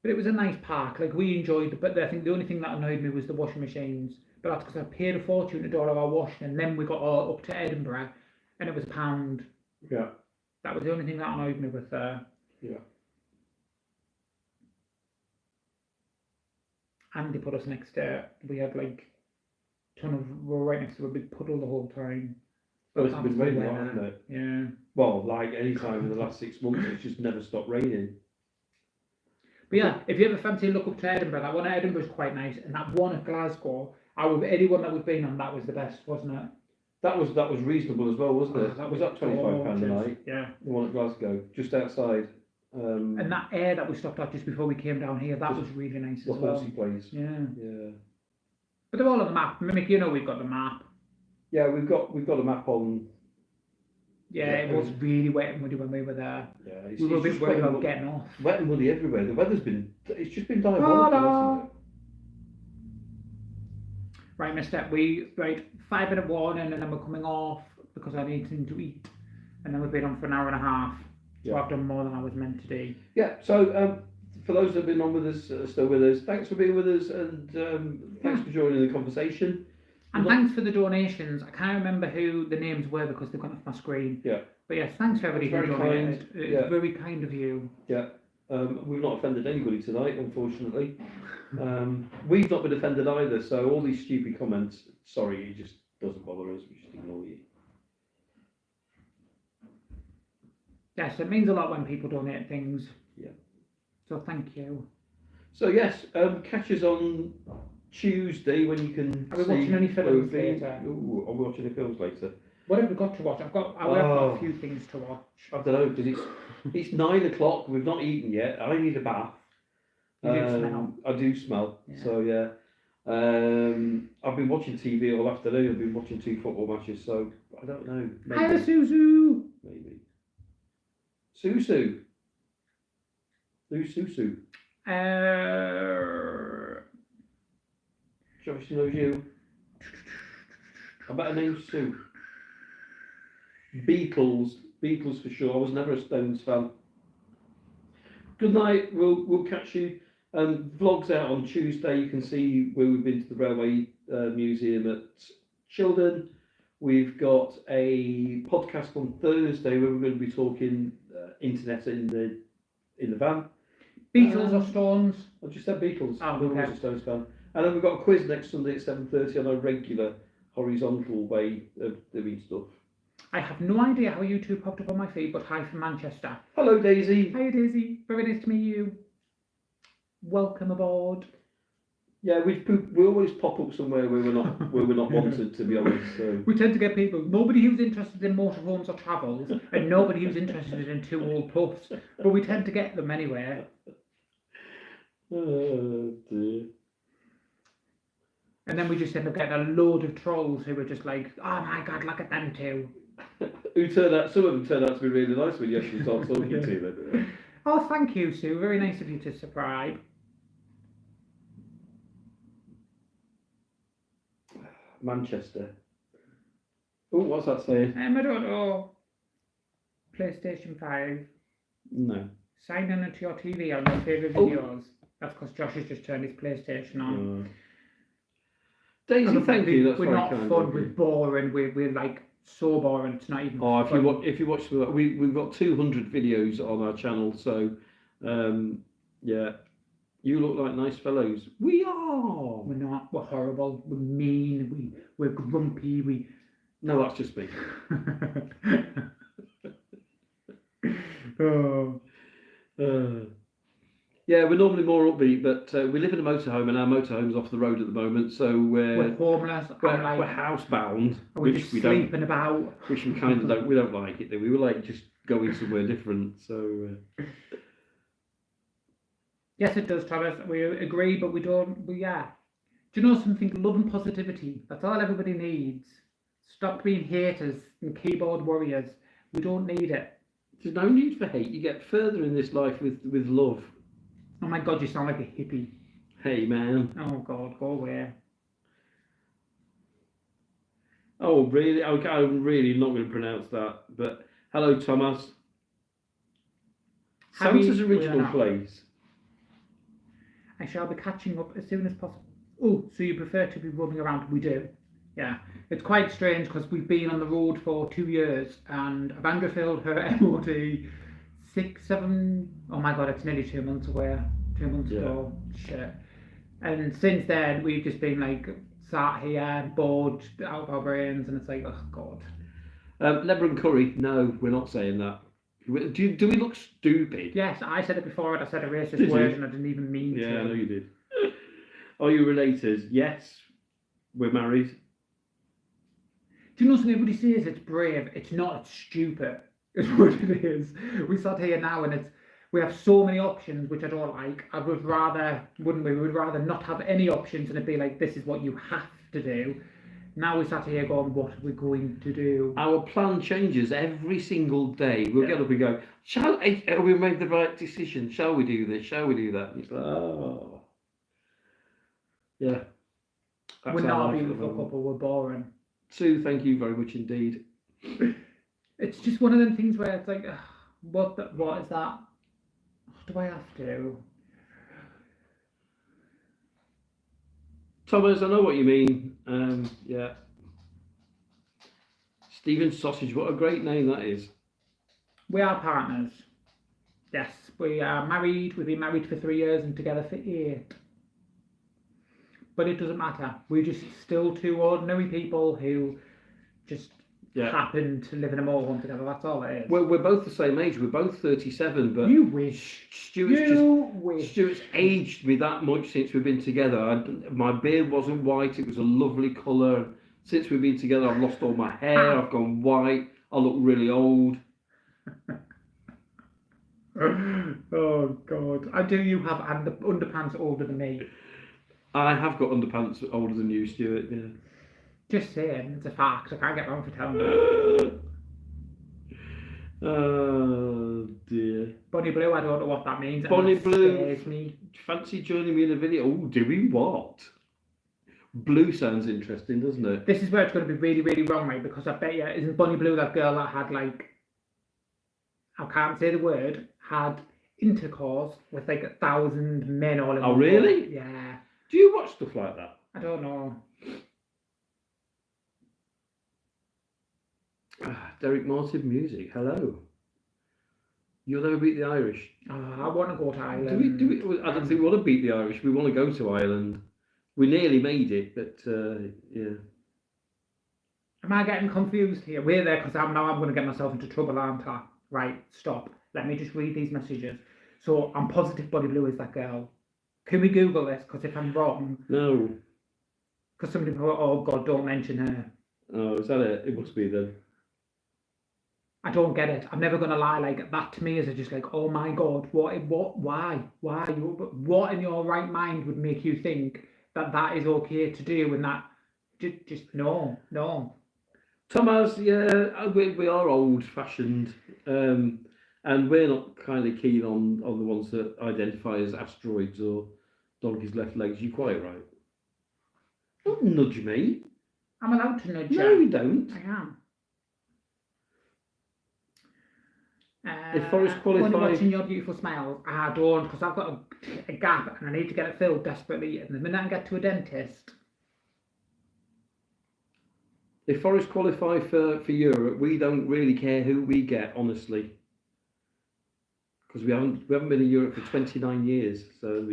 But it was a nice park. Like we enjoyed it, but I think the only thing that annoyed me was the washing machines. But that's because I paid a fortune to do all of our washing, and then we got all up to Edinburgh, and it was £1. Yeah. That was the only thing that annoyed me with Yeah. Andy put us next to. We had like we were right next to a big puddle the whole time. Oh, it's been raining a lot, Weather. hasn't it? Yeah. Well, like any time in the last 6 months, it's just never stopped raining. But yeah, if you ever fancy a look up to Edinburgh, that one at Edinburgh is quite nice, and that one at Glasgow, anyone that we've been on, that was the best, wasn't it? That was reasonable as well, wasn't it? That Was that £25 a night? Yeah. The one at Glasgow, just outside. And that air that we stopped at just before we came down here, that was really nice the as well. horsey place. Yeah. Yeah. But they're all on the map. Mimic, you know we've got the map. Yeah, we've got a map on. Yeah, it was really wet and muddy when we were there. Yeah, We were a bit worried about getting off. Wet and muddy everywhere. The weather's it's just been diabolical, hasn't it? Right, mister, 5-minute warning, and then we're coming off because I need something to eat. And then we've been on for an hour and a half. So Yeah. I've done more than I was meant to do. Yeah, so for those that have been on with us, still with us, thanks for being with us, and thanks for joining the conversation. And thanks for the donations. I can't remember who the names were because they've gone off my screen. Yeah. But yes, thanks for everybody who Very donated. kind. It's Yeah. very kind of you. Yeah. We've not offended anybody tonight, unfortunately. We've not been offended either, so all these stupid comments, sorry, it just doesn't bother us, we just ignore you. Yes, it means a lot when people donate things. Yeah. So thank you. So yes, catch us on Tuesday when you can. Are we see watching any where films we've been. later? Ooh, are we watching any films later? What have we got to watch? I've got a few things to watch. I don't know, because it's 9 o'clock, we've not eaten yet, I need a bath. You do smell. I do smell, Yeah. so yeah. I've been watching TV all afternoon, I've been watching 2 football matches, so I don't know. Hi, Suzu. Maybe. Susu. Who's Susu? Josh knows you. I bet her name's Sue. Beatles for sure. I was never a Stones fan. Good night. We'll catch you. Vlogs out on Tuesday. You can see where we've been to the Railway Museum at Children. We've got a podcast on Thursday where we're going to be talking internet in the van. Beatles or Stones? I just said Beatles. Oh, I was a Stones fan. And then we've got a quiz next Sunday at 7:30 on a regular horizontal way of doing stuff. I have no idea how you two popped up on my feed, but hi from Manchester. Hello, Daisy. Hi, Daisy. Very nice to meet you. Welcome aboard. Yeah, we always pop up somewhere where we're not wanted, to be honest. So. We tend to get people, nobody who's interested in motorhomes or travels, and nobody who's interested in 2 old puffs, but we tend to get them anyway. Oh dear. And then we just end up getting a load of trolls who are just like, oh my god, look at them too. Some of them turn out to be really nice when you actually start talking to them. Oh, thank you, Sue. Very nice of you to subscribe. Manchester. Oh, what's that saying? I don't know. PlayStation 5. No. Sign in to your TV on your favourite videos. That's because Josh has just turned his PlayStation on. Daisy, thank you. That's we're very not kind fun. of We're you. boring. We're like so boring. It's not even. Oh, fun. if you watch we've got 200 videos on our channel, so yeah, you look like nice fellows. We are. We're not. We're horrible. We're mean. We're grumpy. No, that's just me. Oh. Yeah, we're normally more upbeat, but we live in a motorhome, and our motorhome's off the road at the moment, so We're homeless. we're like, housebound, are we which just we don't, sleeping about? which we kind of don't. We don't like it. We were like just going somewhere different. So Yes, it does, Thomas. We agree, but we don't. Yeah. Do you know something? Love and positivity. That's all everybody needs. Stop being haters and keyboard warriors. We don't need it. there's no need for hate. You get further in this life with love. Oh my God, you sound like a hippie. Hey, man. Oh God, go away. Oh, really? Okay, I'm really not going to pronounce that. But hello, Thomas. Santa's original place. I shall be catching up as soon as possible. Oh, so you prefer to be roaming around? We do. Yeah. It's quite strange because we've been on the road for 2 years and Avandra filled her MOT 6, 7, oh my god, it's nearly 2 months away. 2 months Yeah. ago. Shit. And since then, we've just been like sat here, bored out of our brains, and it's like, oh god. Lebanon curry? No, we're not saying that. Do we look stupid? Yes, I said it before, and I said a racist Did word, you? and I didn't even mean to. Yeah, I know you did. Are you related? Yes, we're married. Do you know something everybody says? It's brave. It's not. It's stupid. Is what it is. We sat here now, and we have so many options, which I don't like. I would rather, wouldn't we? We would rather not have any options, and it'd be like, this is what you have to do. Now we sat here going, what are we going to do? Our plan changes every single day. We'll get up and go, have we made the right decision? Shall we do this? Shall we do that? And it's like, oh. Yeah. That's We're our not life being at the fuck moment. up or we're boring. Sue, thank you very much indeed. It's just one of them things where it's like, what is that? What do I have to do? Thomas, I know what you mean. Yeah. Stephen Sausage, what a great name that is. We are partners. Yes, we are married. We've been married for 3 years and together for 8. But it doesn't matter. We're just still two ordinary people who just happen to live in a motorhome together. That's all it is. Well, we're both the same age. We're both 37, but you wish. Stuart's aged me that much since we've been together. My beard wasn't white. It was a lovely colour. Since we've been together, I've lost all my hair. I've gone white. I look really old. Oh God! I do. You have underpants older than me. I have got underpants older than you, Stuart. Yeah. Just saying, it's a fact. I can't get wrong for telling you. Oh dear. Bonnie Blue, I don't know what that means. Bonnie Blue scares me. Fancy joining me in a video? Oh, doing what? Blue sounds interesting, doesn't it? This is where it's going to be really, really wrong, right? Because I bet you, isn't Bonnie Blue that girl that had like, I can't say the word, had intercourse with like 1,000 men all in Oh, one really? boat? Yeah. Do you watch stuff like that? I don't know. Derek Martin music. Hello. You'll never beat the Irish. I want to go to Ireland. I don't think we want to beat the Irish. We want to go to Ireland. We nearly made it, but yeah. Am I getting confused here? We're there because I'm going to get myself into trouble, aren't I? Right, stop. Let me just read these messages. So I'm positive Bonnie Blue is that girl. Can we Google this? Because if I'm wrong... No. Because somebody thought, oh God, don't mention her. Oh, is that it? It must be then. I don't get it. I'm never going to lie. Like, that to me is just like, oh my God, why? What in your right mind would make you think that is okay to do and that... Just no. Thomas, yeah, we are old-fashioned, and we're not kind of keen on the ones that identify as asteroids or donkey's left legs. You're quite right. Don't nudge me. I'm allowed to nudge you. No, you don't. I am. If Forrest Only qualified... watching your beautiful smile. I don't, because I've got a gap and I need to get it filled desperately. And the minute I get to a dentist... If Forest qualify for Europe, we don't really care who we get, honestly, because we haven't been in Europe for 29 years. So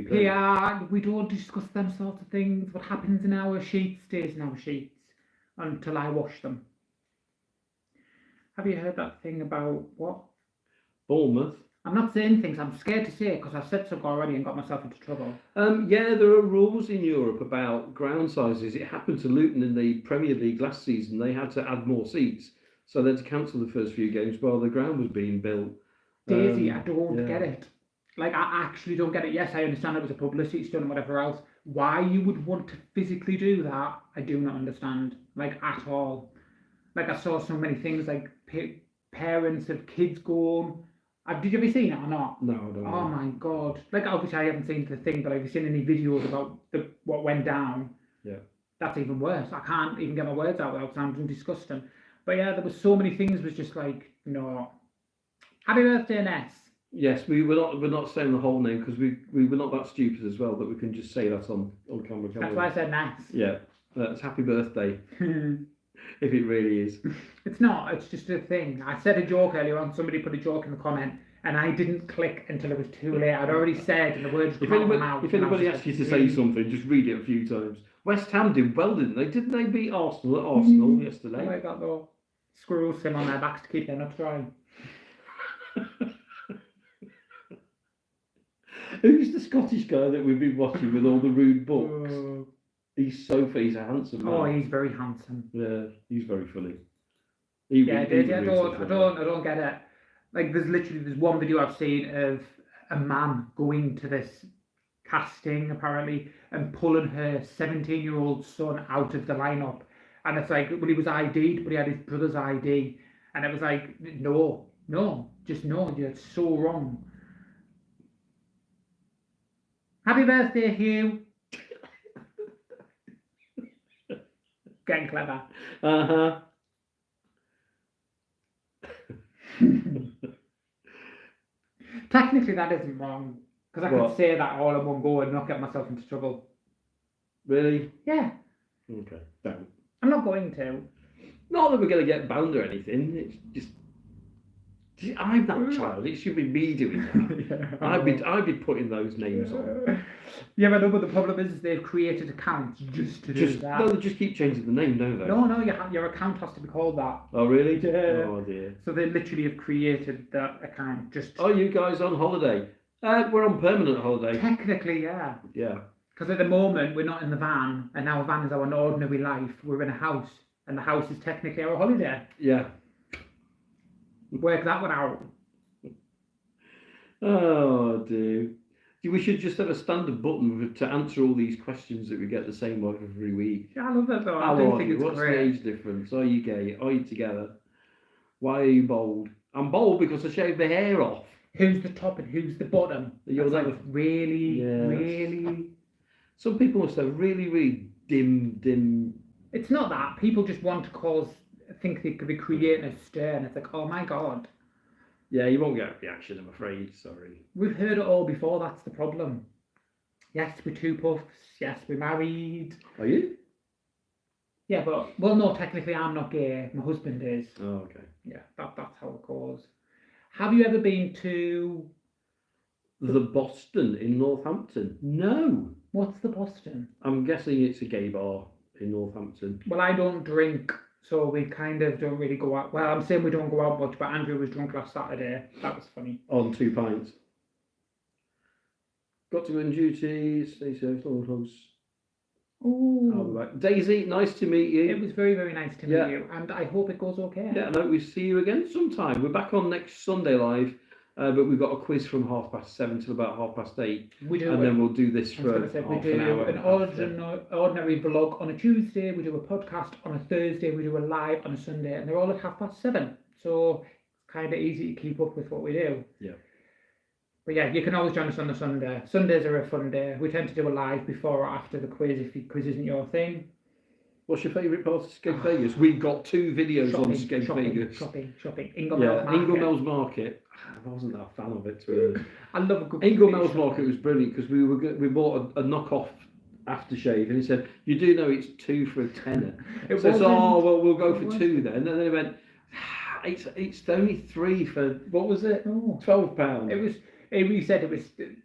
we don't discuss them sorts of things. What happens in our sheets stays in our sheets until I wash them. Have you heard that thing about what? Bournemouth. I'm not saying things. I'm scared to say it because I've said something already and got myself into trouble. Yeah, there are rules in Europe about ground sizes. It happened to Luton in the Premier League last season. They had to add more seats, so they had to cancel the first few games while the ground was being built. Daisy, I don't get it. Like, I actually don't get it. Yes, I understand it was a publicity stunt and whatever else. Why you would want to physically do that, I do not understand. Like, at all. Like, I saw so many things like parents of kids going... Did you ever seen it or not? No, I don't know. Oh my God. Like, obviously I haven't seen the thing, but have you seen any videos about what went down? Yeah. That's even worse. I can't even get my words out without sounding disgusting. But yeah, there was so many things was just like, no. Happy birthday, Ness. Yes, we're not saying the whole name because we were not that stupid as well that we can just say that on camera. That's why I said nice. Yeah, that's happy birthday. If it really is. It's not, it's just a thing. I said a joke earlier on, somebody put a joke in the comment, and I didn't click until it was too late. I'd already said, and the words If come out of my mouth. if anybody asks you to say something, just read it a few times. West Ham did well, didn't they? Didn't they beat Arsenal at Arsenal yesterday? I like that though. Squirrels sit on their backs to keep their nuts dry. Who's the Scottish guy that we've been watching with all the rude books? He's a handsome man. Oh, he's very handsome. Yeah, he's very funny. I don't get it. Like, there's one video I've seen of a man going to this casting apparently and pulling her 17-year-old son out of the lineup, and it's like, well, he was ID'd, but he had his brother's ID, and it was like, no, just no, it's so wrong. Happy birthday, Hugh. Getting clever. Uh-huh. Technically, that isn't wrong, because I could say that all in one go and not get myself into trouble. Really? Yeah. Okay, don't. I'm not going to. Not that we're going to get banned or anything. It's just I'm that child. It should be me doing that. Yeah. I'd be putting those names on. Yeah, but no, but the problem is they've created accounts just to do that. No, they just keep changing the name, don't they? No, your account has to be called that. Oh, really? Yeah. Oh, dear. So they literally have created that account just... Oh, you guys on holiday? We're on permanent holiday. Technically, yeah. Yeah. Because at the moment, we're not in the van, and our van is our ordinary life. We're in a house, and the house is technically our holiday. Yeah. Work that one out. Oh, dear. We should just have a standard button to answer all these questions that we get the same way every week. Yeah, I love that though. How are you? What's the age difference? Are you gay? Are you together? Why are you bald? I'm bald because I shaved my hair off. Who's the top and who's the bottom? You're like really... Some people must have really dim... It's not that. People just want to think they could be creating a stir, and it's like, oh my God. Yeah, you won't get a reaction, I'm afraid. Sorry. We've heard it all before, that's the problem. Yes, we're two puffs. Yes, we're married. Are you? Yeah, but... Well, no, technically I'm not gay. My husband is. Oh, okay. Yeah, that's how it goes. Have you ever been to... The Boston in Northampton? No. What's the Boston? I'm guessing it's a gay bar in Northampton. Well, I don't drink, so we kind of don't really go out. Well, I'm saying we don't go out much, but Andrew was drunk last Saturday. That was funny. On 2 pints. Got to go on duty, stay safe, all close. Oh. Daisy, nice to meet you. It was very, very nice to meet you, and I hope it goes okay. Yeah, no, we see you again sometime. We're back on next Sunday live, but we've got a quiz from 7:30 till about 8:30. We do, and then we'll do this for we do an ordinary vlog on a Tuesday. We do a podcast on a Thursday. We do a live on a Sunday, and they're all at 7:30. So it's kind of easy to keep up with what we do. Yeah. But yeah, you can always join us on the Sunday. Sundays are a fun day. We tend to do a live before or after the quiz if the quiz isn't your thing. What's your favourite part of Skeg Vegas? We've got 2 videos on Skeg Vegas. Shopping. Inglemells Market. I wasn't that a fan of it, really. I love a good Inglemells Market was brilliant because we bought a knockoff aftershave and he said, you do know it's 2 for a tenner. We'll go for 2 then. And then they went, it's only 3 for, what was it? £12. We said it was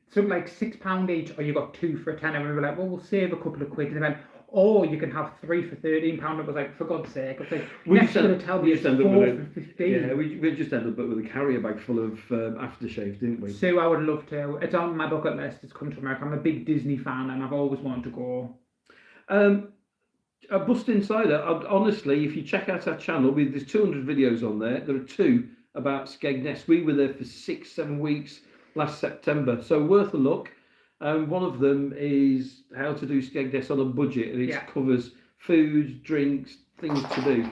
something like £6 each, or you got 2 for a tenner. And we were like, well, we'll save a couple of quid. And they went, or you can have 3 for £13. It was like, for God's sake. I was like, you're next going to tell me it's 4 for 15. Yeah, we just ended up with a carrier bag full of aftershave, didn't we? Sue, I would love to. It's on my bucket list. It's come to America. I'm a big Disney fan, and I've always wanted to go. A Bust Insider, honestly, if you check out our channel, there's 200 videos on there. There are 2 about Skegness. We were there for 6-7 weeks last September, so worth a look. One of them is how to do Skegness on a budget, and it covers food, drinks, things to do.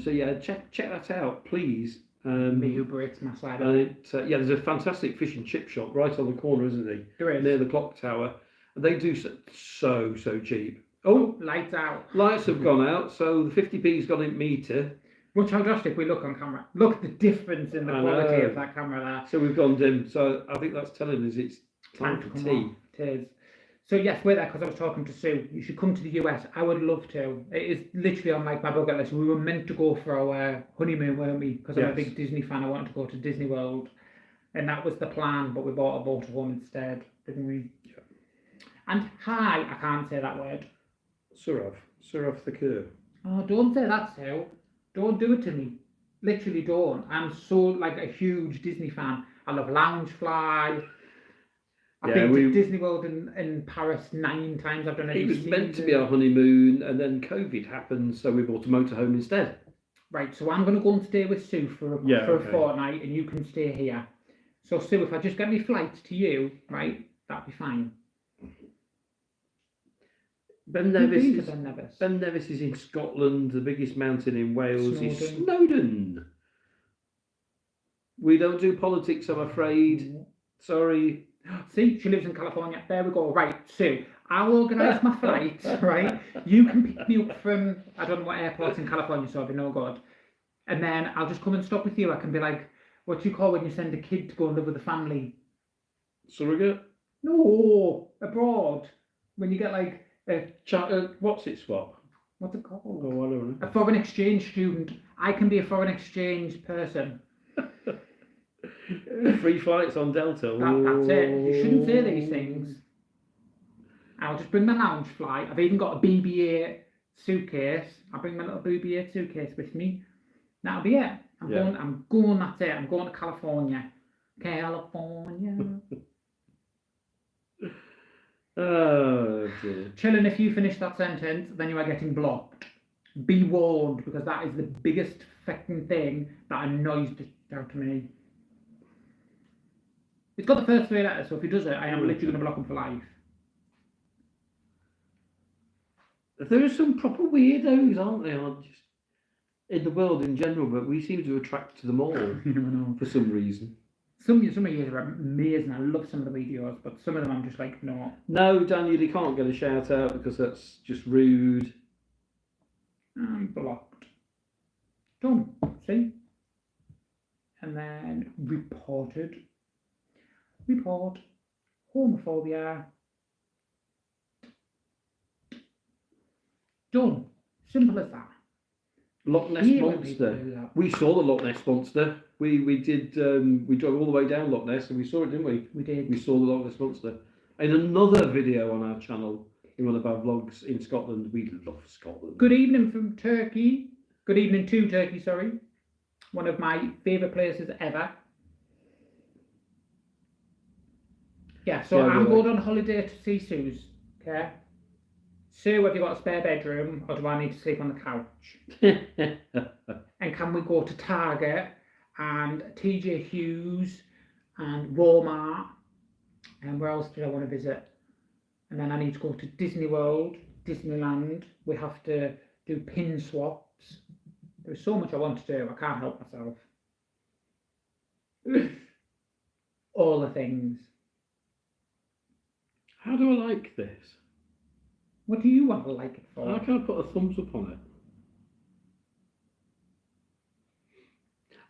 So yeah, check that out, please. Me who breaks my side. There's a fantastic fish and chip shop right on the corner, isn't there? There is. Near the clock tower. And they do so cheap. Oh, lights out. Lights have gone out, so the 50p's gone in meter. Watch how drastic we look on camera. Look at the difference in the I quality know. of that camera there. So we've gone dim. So I think that's telling us it's time for come tea. on. It is. So yes, we're there because I was talking to Sue. You should come to the US. I would love to. It is literally on like my bucket list. We were meant to go for our honeymoon, weren't we? Because I'm a Yes. big Disney fan. I wanted to go to Disney World, and that was the plan. But we bought a motorhome instead, didn't we? Yeah. And hi, I can't say that word. Suraf the Cur. Oh, don't say that, Sue. Don't do it to me. Literally don't. I'm so like a huge Disney fan. I love Loungefly. I've Yeah, been to Disney World in Paris 9 times. I've done it. It was meant to be our honeymoon, and then COVID happened, so we bought a motorhome instead. Right, so I'm going to go and stay with Sue for a fortnight, and you can stay here. So Sue, if I just get me flights to you, right, that'd be fine. Ben Nevis is in Scotland. The biggest mountain in Wales is Snowdon. We don't do politics, I'm afraid. Sorry. See, she lives in California. There we go. Right, Sue, I'll organise my flights, right? You can pick me up from, I don't know what airport's in California, so I'll be no good. And then I'll just come and stop with you. I can be like, what do you call when you send a kid to go and live with a family? Surrogate? No, abroad. When you get like what's it swap? What's it called? Oh, I don't know. A foreign exchange student. I can be a foreign exchange person. Free flights on Delta. That's it. You shouldn't say these things. I'll just bring my Loungefly. I've even got a BB-8 suitcase. I'll bring my little BB-8 suitcase with me. That'll be it. I'm going, that's it. I'm going to California. California. Oh, dear. Chilling, if you finish that sentence, then you are getting blocked. Be warned, because that is the biggest fucking thing that annoys the out to me. It's got the first 3 letters, so if he does it, I am literally going to block him for life. There are some proper weirdos, aren't there? Just in the world in general, but we seem to attract to them all for some reason. Some of yours are amazing. I love some of the videos, but some of them I'm just like, no. No, Daniel, you can't get a shout out because that's just rude. I'm blocked. Done. See? And then reported. Report. Homophobia. Done. Simple as that. Loch Ness Monster. We saw the Loch Ness Monster. We drove all the way down Loch Ness and we saw it, didn't we? We did. We saw the Loch Ness Monster. In another video on our channel, in one of our vlogs in Scotland, we love Scotland. Good evening from Turkey. Good evening to Turkey, sorry. One of my favourite places ever. Yeah, so I'm going on holiday to see Sue's. Okay? Sue, have you got a spare bedroom or do I need to sleep on the couch? And can we go to Target and TJ Hughes and Walmart? And where else did I want to visit? And then I need to go to Disney World, Disneyland. We have to do pin swaps. There's so much I want to do. I can't help myself. All the things. How do I like this? What do you want to like it for? How can I put a thumbs up on it?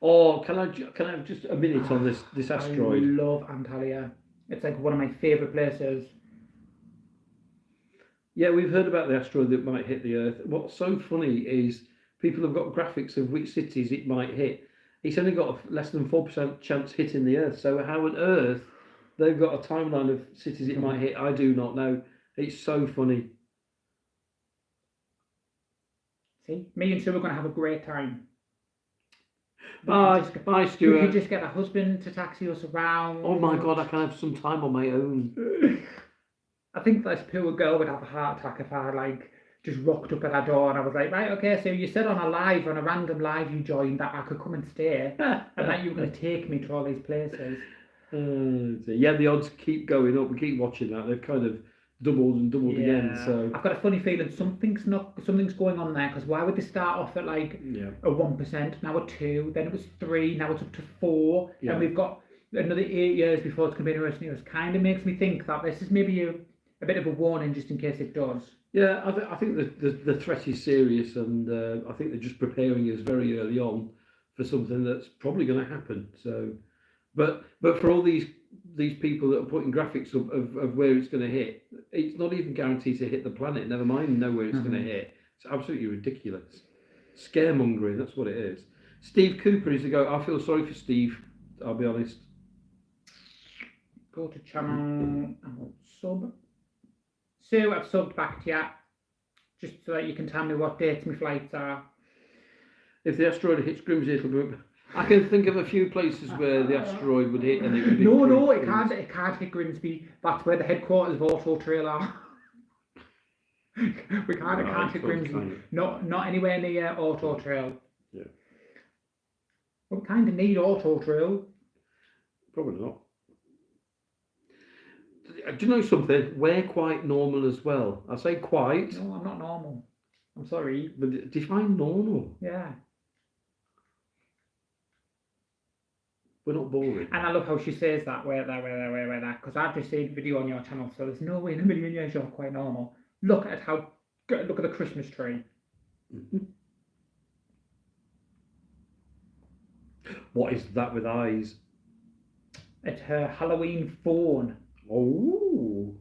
Or can I have just a minute on this asteroid? I love Antalya. It's like one of my favourite places. Yeah, we've heard about the asteroid that might hit the Earth. What's so funny is people have got graphics of which cities it might hit. It's only got a less than 4% chance hitting the Earth. So how on earth they've got a timeline of cities it might hit? I do not know. It's so funny. See, me and Sue are going to have a great time. Bye, Stuart. You could just get a husband to taxi us around. Oh my God, I can have some time on my own. I think this poor girl would have a heart attack if I just rocked up at her door and I was like, right, okay, so you said on a random live you joined that I could come and stay and that you were going to take me to all these places. Yeah, the odds keep going up. We keep watching that. They've kind of doubled and doubled again. So I've got a funny feeling something's going on there, because why would they start off at a 1%, now a 2, then it was 3, now it's up to 4, and we've got another 8 years before it's going to be in the news. Kind of makes me think that this is maybe a bit of a warning just in case it does. Yeah, I think the threat is serious, and I think they're just preparing us very early on for something that's probably going to happen. So, but for all these people that are putting graphics up of where it's going to hit, it's not even guaranteed to hit the planet. Never mind know where it's going to hit. It's absolutely ridiculous. Scaremongering, that's what it is. Steve Cooper is the go. I feel sorry for Steve. I'll be honest. Go to channel sub. Sue, I've subbed back to you, just so that you can tell me what dates my flights are. If the asteroid hits Grimsby, it'll be... I can think of a few places where the asteroid would hit and it would be... No, it can't hit Grimsby. That's where the headquarters of Auto Trail are. It can't hit Grimsby. Not anywhere near Auto Trail. Yeah. We kind of need Auto Trail. Probably not. Do you know something? We're quite normal as well. I say quite. No, I'm not normal. I'm sorry. But define normal. Yeah. We're not boring. And I love how she says that, where that, because I've just seen a video on your channel, so there's no way in a million years you're quite normal. Look at the Christmas tree. Mm-hmm. What is that with eyes? It's her Halloween phone. Oh.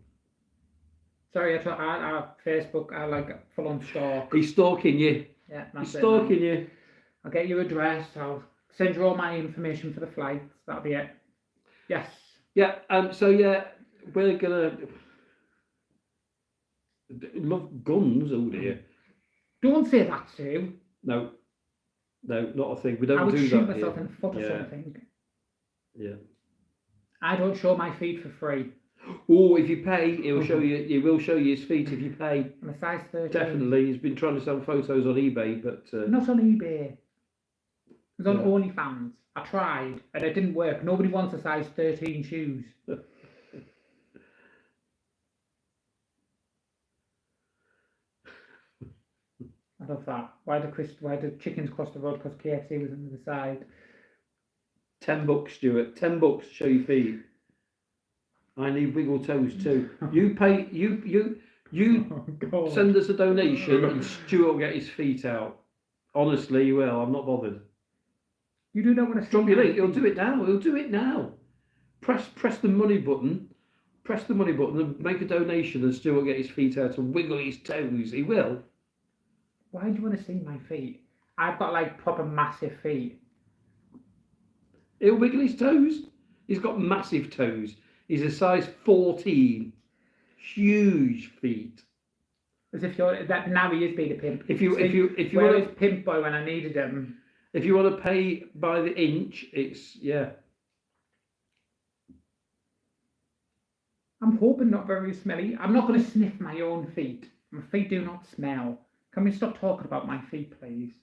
Sorry, our Facebook, I like full on stalk. He's stalking you. Yeah, that's He's stalking you. I'll get your address. I'll send you all my information for the flights. That'll be it. Yes. Yeah. So yeah, we're gonna love guns. Oh dear. Don't say that, Sue. No, not a thing. We don't I would do shoot that myself here. in the foot or something. Yeah. I don't show my feet for free. Oh, if you pay, it will show you. It will show you his feet if you pay. I'm a size 13. Definitely, he's been trying to sell photos on eBay, but Not on eBay. It was on Yeah. OnlyFans. I tried, and it didn't work. Nobody wants a size 13 shoes. I love that. Why did chickens cross the road? Because KFC was on the other side. $10, Stuart. $10 to show your feet. I need wiggle toes too. You pay. You Oh, God. send us a donation, and Stuart will get his feet out. Honestly, he will. I'm not bothered. You do not want to see Drop your my link. He'll feet. do it now. He'll do it now. Press the money button. Press the money button and make a donation, and Stuart will get his feet out and wiggle his toes. He will. Why do you want to see my feet? I've got like proper massive feet. He'll wiggle his toes. He's got massive toes. He's a size 14. Huge feet. As if you're that now he is being a pimp. If you Where want is Pimp Boy when I needed him? if you want to pay by the inch, it's yeah. I'm hoping not very smelly. I'm not going to sniff my own feet. My feet do not smell. Can we stop talking about my feet, please?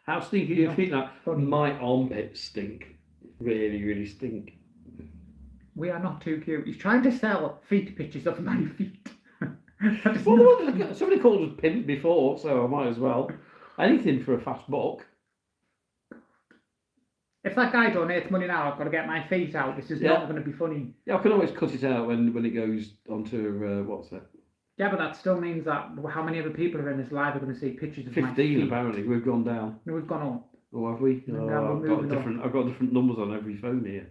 How stinky are your feet now? Funny. My armpits stink. Really, really stink. We are not too cute. He's trying to sell feet pictures of my feet. Well, somebody called us pimp before, so I might as well. Anything for a fast buck. If that guy donates money now, I've got to get my feet out. This is not going to be funny. Yeah, I can always cut it out when it goes onto what's that? Yeah, but that still means that how many other people are in this live are going to see pictures of my 15 feet? apparently. We've gone down. No, we've gone up. Oh, have we? No, Oh, we're moving up. I've got different numbers on every phone here.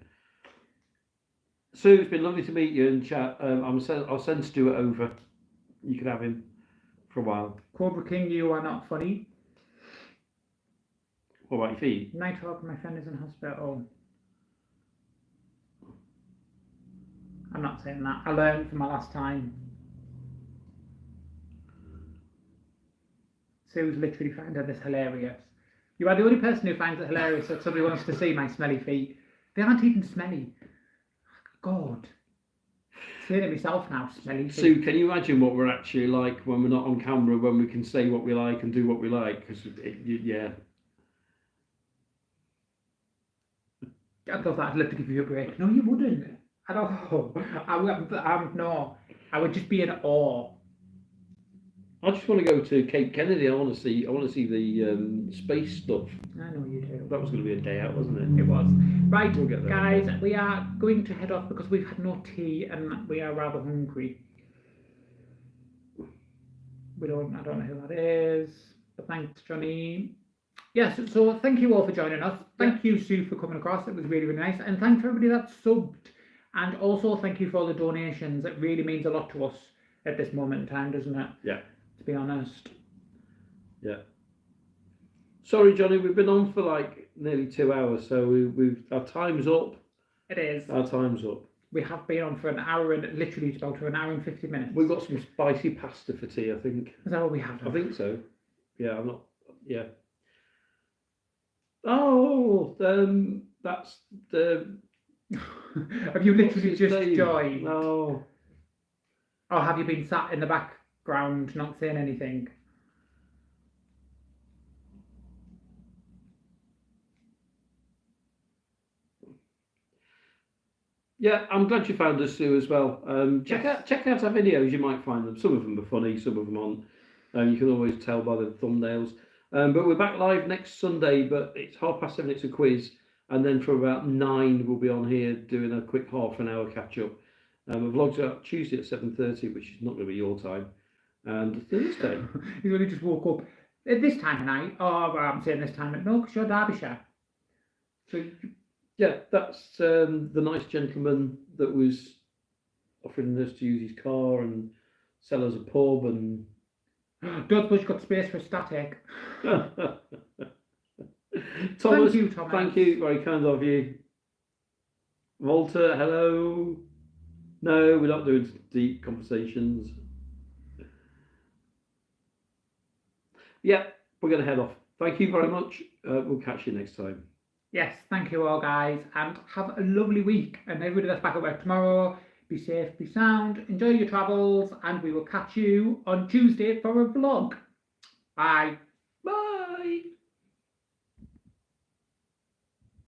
Sue, it's been lovely to meet you and chat. I'll send Stuart over. You can have him for a while. Cobra King, you are not funny. What about your feet? Nighthawk, my friend is in hospital. I'm not saying that. I learned from my last time. Sue's literally finding this hilarious. You are the only person who finds it hilarious that somebody wants to see my smelly feet. They aren't even smelly. God. Saying it myself now, smelly feet. Sue, can you imagine what we're actually like when we're not on camera, when we can say what we like and do what we like? Because, yeah. I thought I'd love to give you a break. No, you wouldn't. I don't know. No. I would just be in awe. I just want to go to Cape Kennedy. I want to see the space stuff. I know you do. That was going to be a day out, wasn't it? It was. Right, We'll get there. guys, we are going to head off because we've had no tea and we are rather hungry. I don't know who that is, but thanks, Johnny. Yes, so thank you all for joining us. Thank you, Sue, for coming across. It was really, really nice. And thanks for everybody that subbed. And also thank you for all the donations. It really means a lot to us at this moment in time, doesn't it? Yeah. To be honest. Yeah. Sorry, Johnny, we've been on for like nearly 2 hours, so our time's up. It is. Our time's up. We have been on for an hour and literally about an hour and 50 minutes. We've got some spicy pasta for tea, I think. Is that what we have? I think so. Yeah, I'm not. Yeah. Oh, that's the. Have you literally just name? joined? No. Or have you been sat in the background not saying anything? Yeah, I'm glad you found us, Sue, as well. Check out our videos. You might find them. Some of them are funny, some of them aren't. You can always tell by the thumbnails. But we're back live next Sunday. But it's 7:30. It's a quiz, and then from about 9 we'll be on here doing a quick half an hour catch up. The vlogs are Tuesday at 7:30, which is not going to be your time, and Thursday. You only just woke up at this time of night. Oh, well, I'm saying this time at no, because you're Derbyshire. So. Yeah, that's the nice gentleman that was offering us to use his car and sell us a pub and. Don't suppose you've got space for a static. Thomas, Thank you, Thomas. Thank you, very kind of you. Walter, hello. No, we're not doing deep conversations. Yeah, we're going to head off. Thank you very much. We'll catch you next time. Yes, thank you all, guys, and have a lovely week. And everybody that's back at work tomorrow, be safe, be sound, enjoy your travels, and we will catch you on Tuesday for a vlog. Bye. Bye.